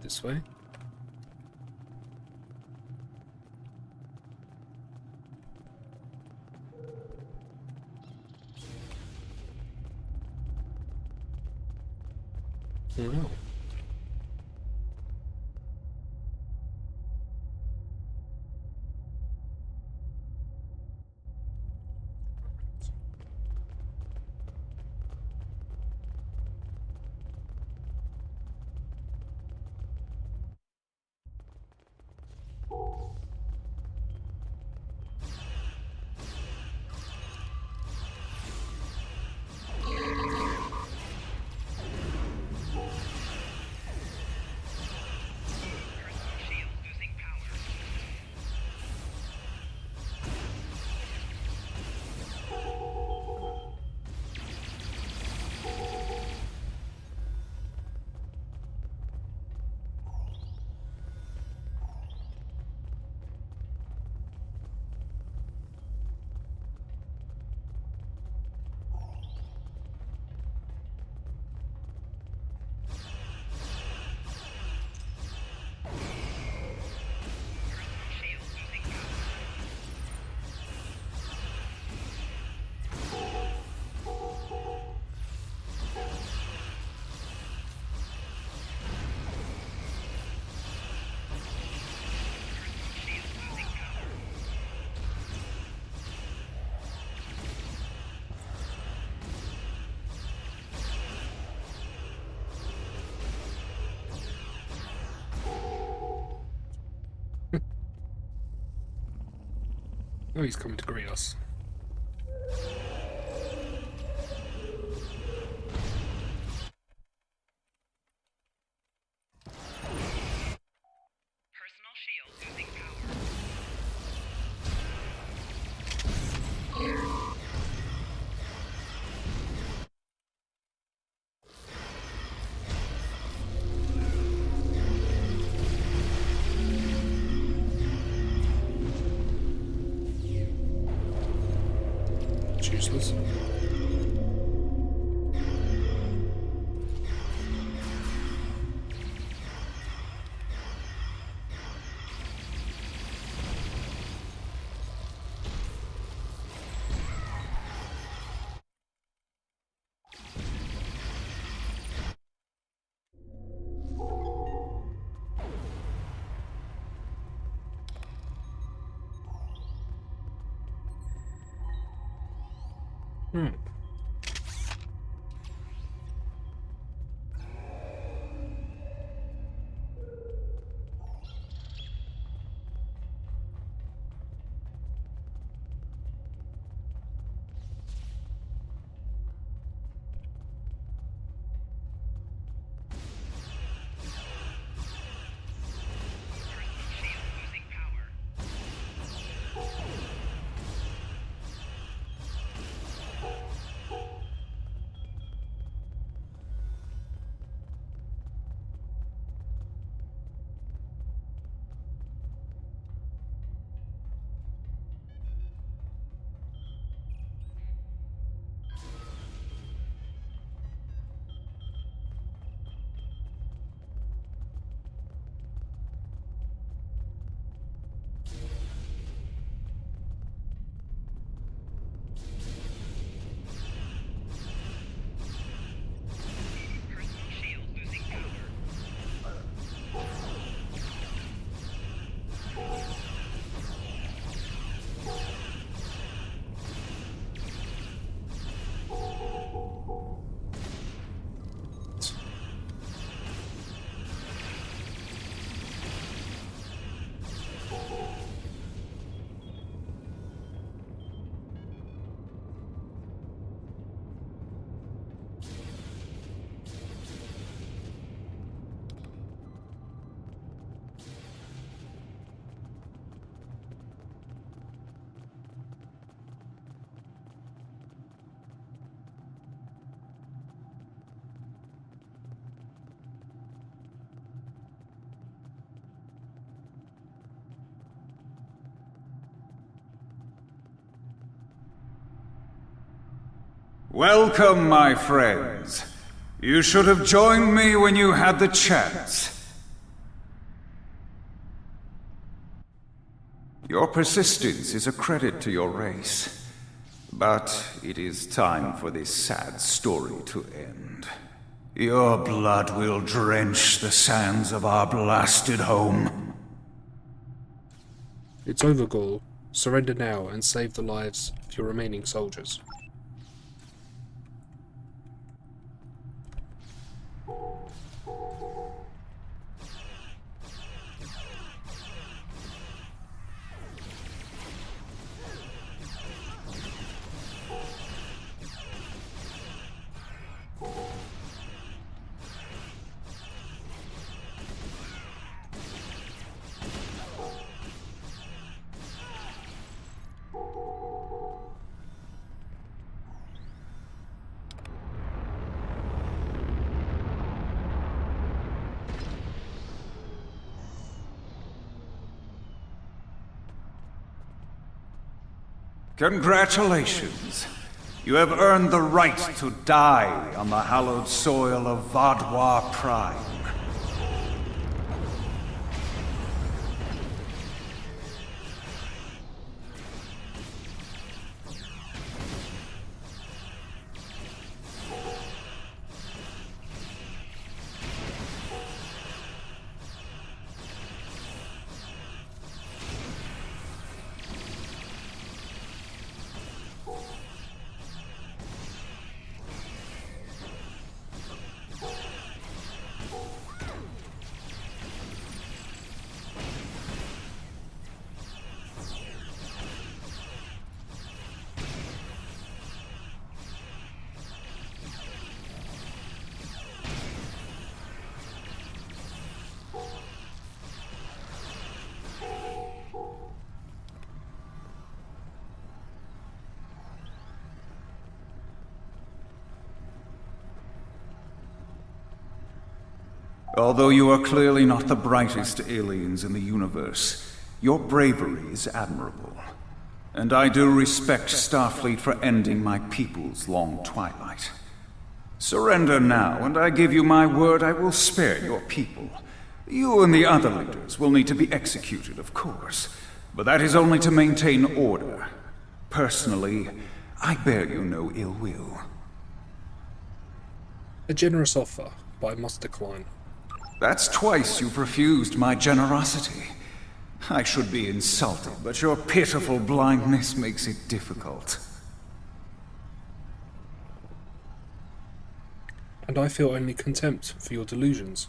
this way. Wow. Oh, he's coming to greet us. Useless. Welcome, my friends. You should have joined me when you had the chance. Your persistence is a credit to your race. But it is time for this sad story to end. Your blood will drench the sands of our blasted home. It's over, Gaul. Surrender now and save the lives of your remaining soldiers. Congratulations. You have earned the right to die on the hallowed soil of Vaadwaur Prime. Although you are clearly not the brightest aliens in the universe, your bravery is admirable. And I do respect Starfleet for ending my people's long twilight. Surrender now, and I give you my word I will spare your people. You and the other leaders will need to be executed, of course, but that is only to maintain order. Personally, I bear you no ill will. A generous offer, but I must decline. That's twice you've refused my generosity. I should be insulted, but your pitiful blindness makes it difficult. And I feel only contempt for your delusions.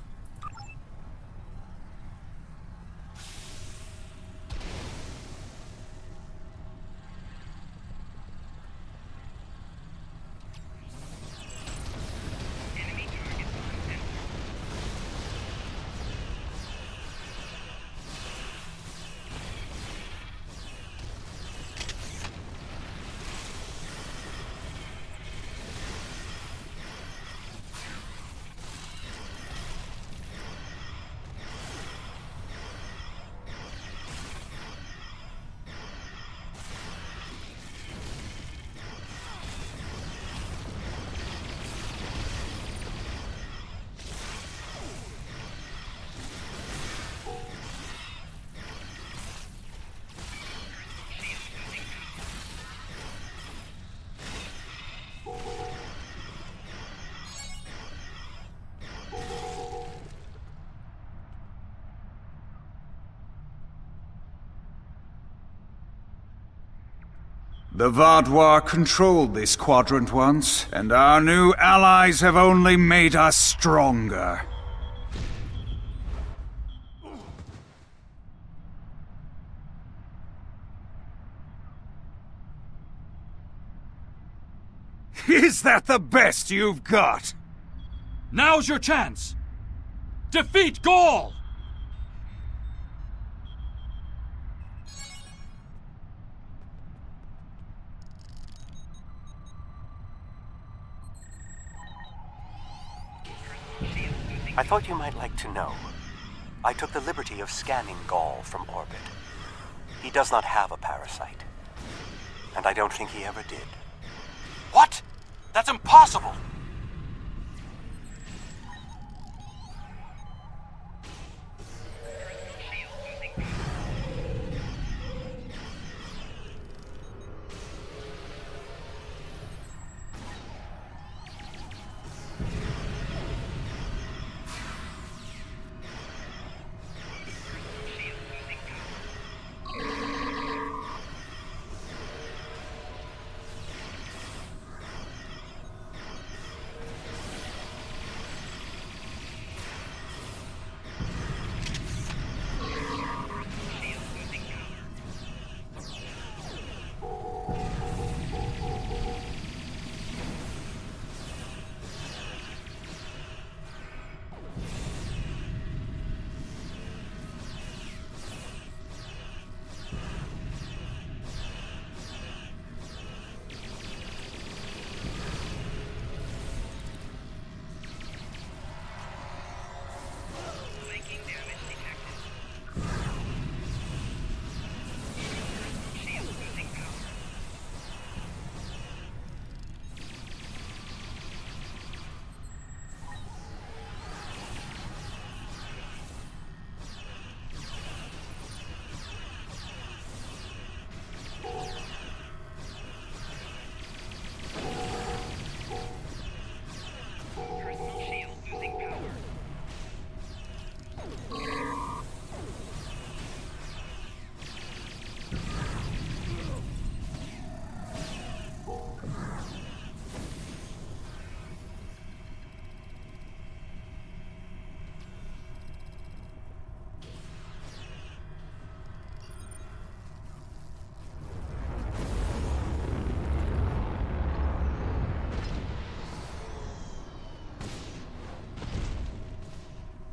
The Vaadwaur controlled this quadrant once, and our new allies have only made us stronger. Is that the best you've got? Now's your chance! Defeat Gaul! I thought you might like to know. I took the liberty of scanning Gaul from orbit. He does not have a parasite. And I don't think he ever did. What? That's impossible!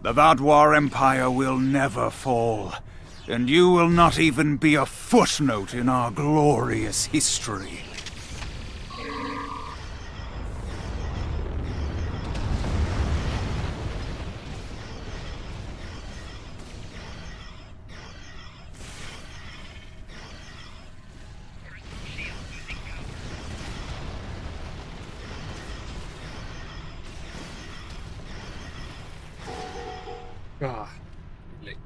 The Vaadwaur Empire will never fall, and you will not even be a footnote in our glorious history. Ah, really.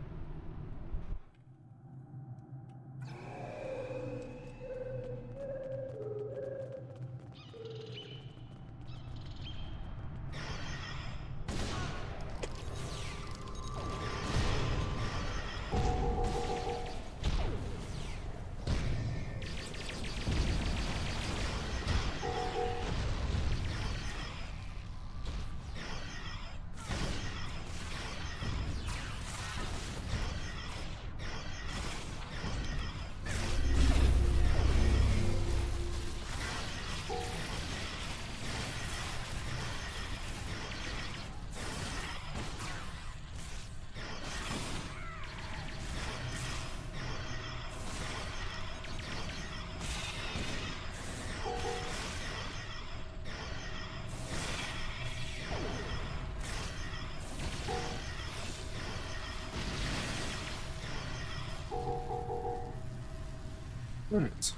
Right.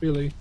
Really?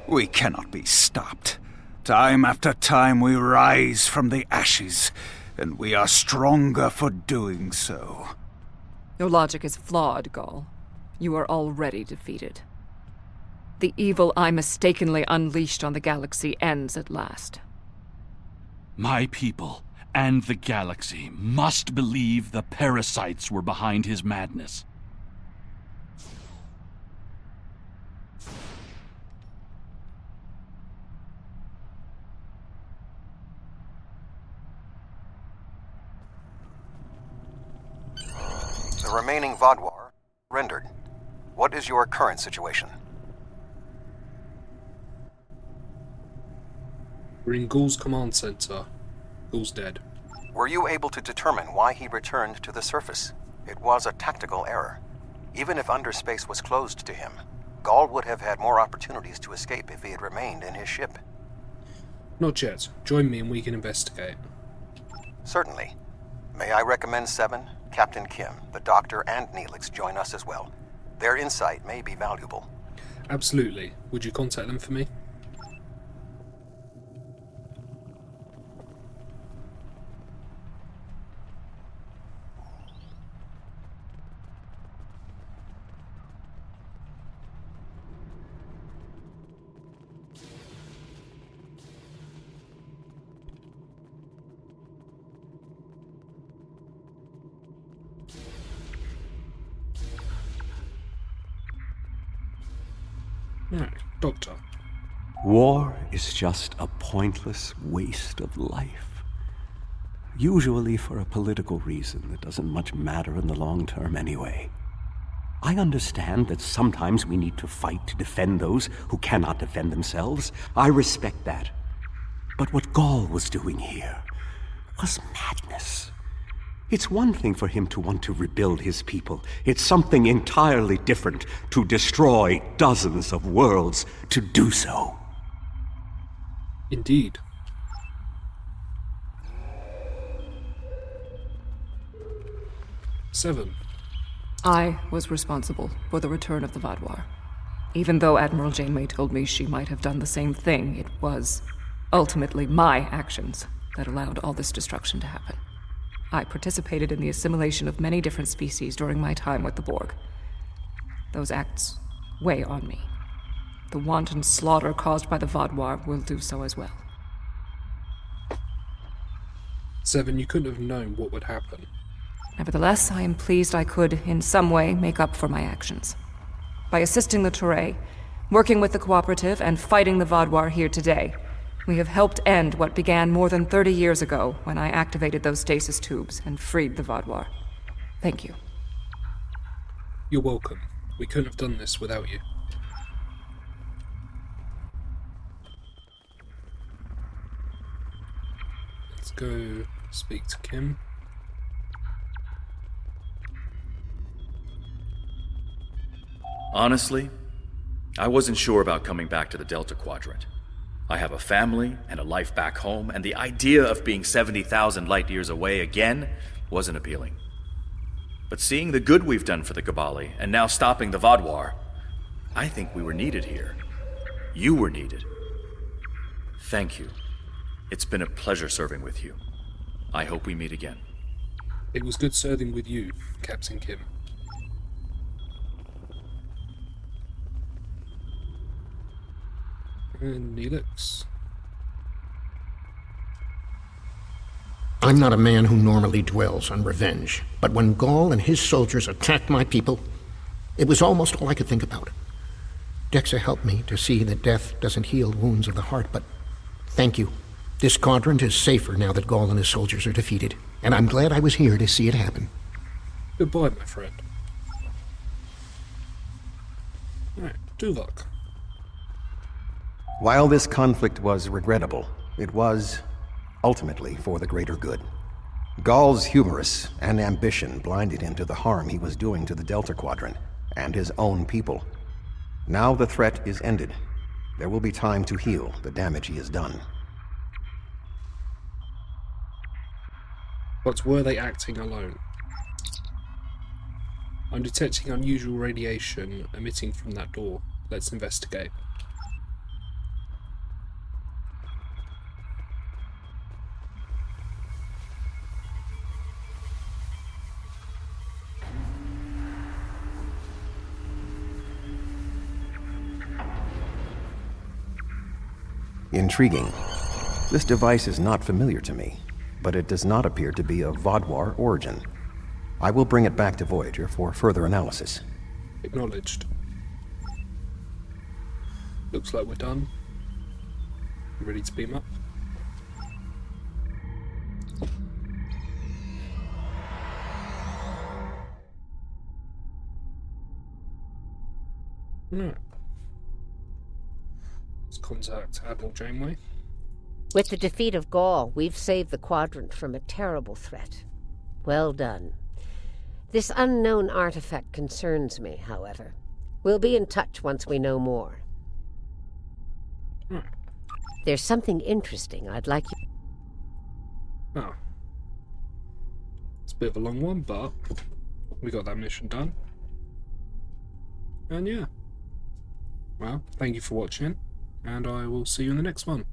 We cannot be stopped. Time after time we rise from the ashes, and we are stronger for doing so. Your logic is flawed, Gaul. You are already defeated. The evil I mistakenly unleashed on the galaxy ends at last. My people and the galaxy must believe the parasites were behind his madness. The remaining Vaadwaur rendered. What is your current situation? We're in Gaul's command center. Gaul's dead. Were you able to determine why he returned to the surface? It was a tactical error. Even if underspace was closed to him, Gaul would have had more opportunities to escape if he had remained in his ship. Not yet. Join me and we can investigate. Certainly. May I recommend Seven, Captain Kim, the Doctor, and Neelix join us as well. Their insight may be valuable. Absolutely. Would you contact them for me? Right, Doctor. War is just a pointless waste of life. Usually for a political reason that doesn't much matter in the long term anyway. I understand that sometimes we need to fight to defend those who cannot defend themselves. I respect that. But what Gaul was doing here was madness. It's one thing for him to want to rebuild his people. It's something entirely different to destroy dozens of worlds to do so. Indeed. Seven. I was responsible for the return of the Vaadwaur. Even though Admiral Janeway told me she might have done the same thing, it was ultimately my actions that allowed all this destruction to happen. I participated in the assimilation of many different species during my time with the Borg. Those acts weigh on me. The wanton slaughter caused by the Vaadwaur will do so as well. 7, you couldn't have known what would happen. Nevertheless, I am pleased I could, in some way, make up for my actions. By assisting the Touré, working with the Cooperative, and fighting the Vaadwaur here today, we have helped end what began more than 30 years ago when I activated those stasis tubes and freed the Vaadwaur. Thank you. You're welcome. We couldn't have done this without you. Let's go speak to Kim. Honestly, I wasn't sure about coming back to the Delta Quadrant. I have a family and a life back home, and the idea of being 70,000 light years away again wasn't appealing. But seeing the good we've done for the Gabali, and now stopping the Vaadwaur, I think we were needed here. You were needed. Thank you. It's been a pleasure serving with you. I hope we meet again. It was good serving with you, Captain Kim. And Neelix. I'm not a man who normally dwells on revenge, but when Gaul and his soldiers attacked my people, it was almost all I could think about. Dexa helped me to see that death doesn't heal wounds of the heart, but thank you. This quadrant is safer now that Gaul and his soldiers are defeated, and I'm glad I was here to see it happen. Goodbye, my friend. Alright, Tuvok. While this conflict was regrettable, it was ultimately for the greater good. Gaul's hubris and ambition blinded him to the harm he was doing to the Delta Quadrant and his own people. Now the threat is ended. There will be time to heal the damage he has done. But were they acting alone? I'm detecting unusual radiation emitting from that door. Let's investigate. Intriguing. This device is not familiar to me, but it does not appear to be of Vaadwaur origin. I will bring it back to Voyager for further analysis. Acknowledged. Looks like we're done. Ready to beam up? Right. Let's contact Admiral Janeway. With the defeat of Gaul, we've saved the Quadrant from a terrible threat. Well done. This unknown artifact concerns me, however. We'll be in touch once we know more. There's something interesting I'd like you... Oh. It's a bit of a long one, but we got that mission done. And yeah. well, thank you for watching, and I will see you in the next one.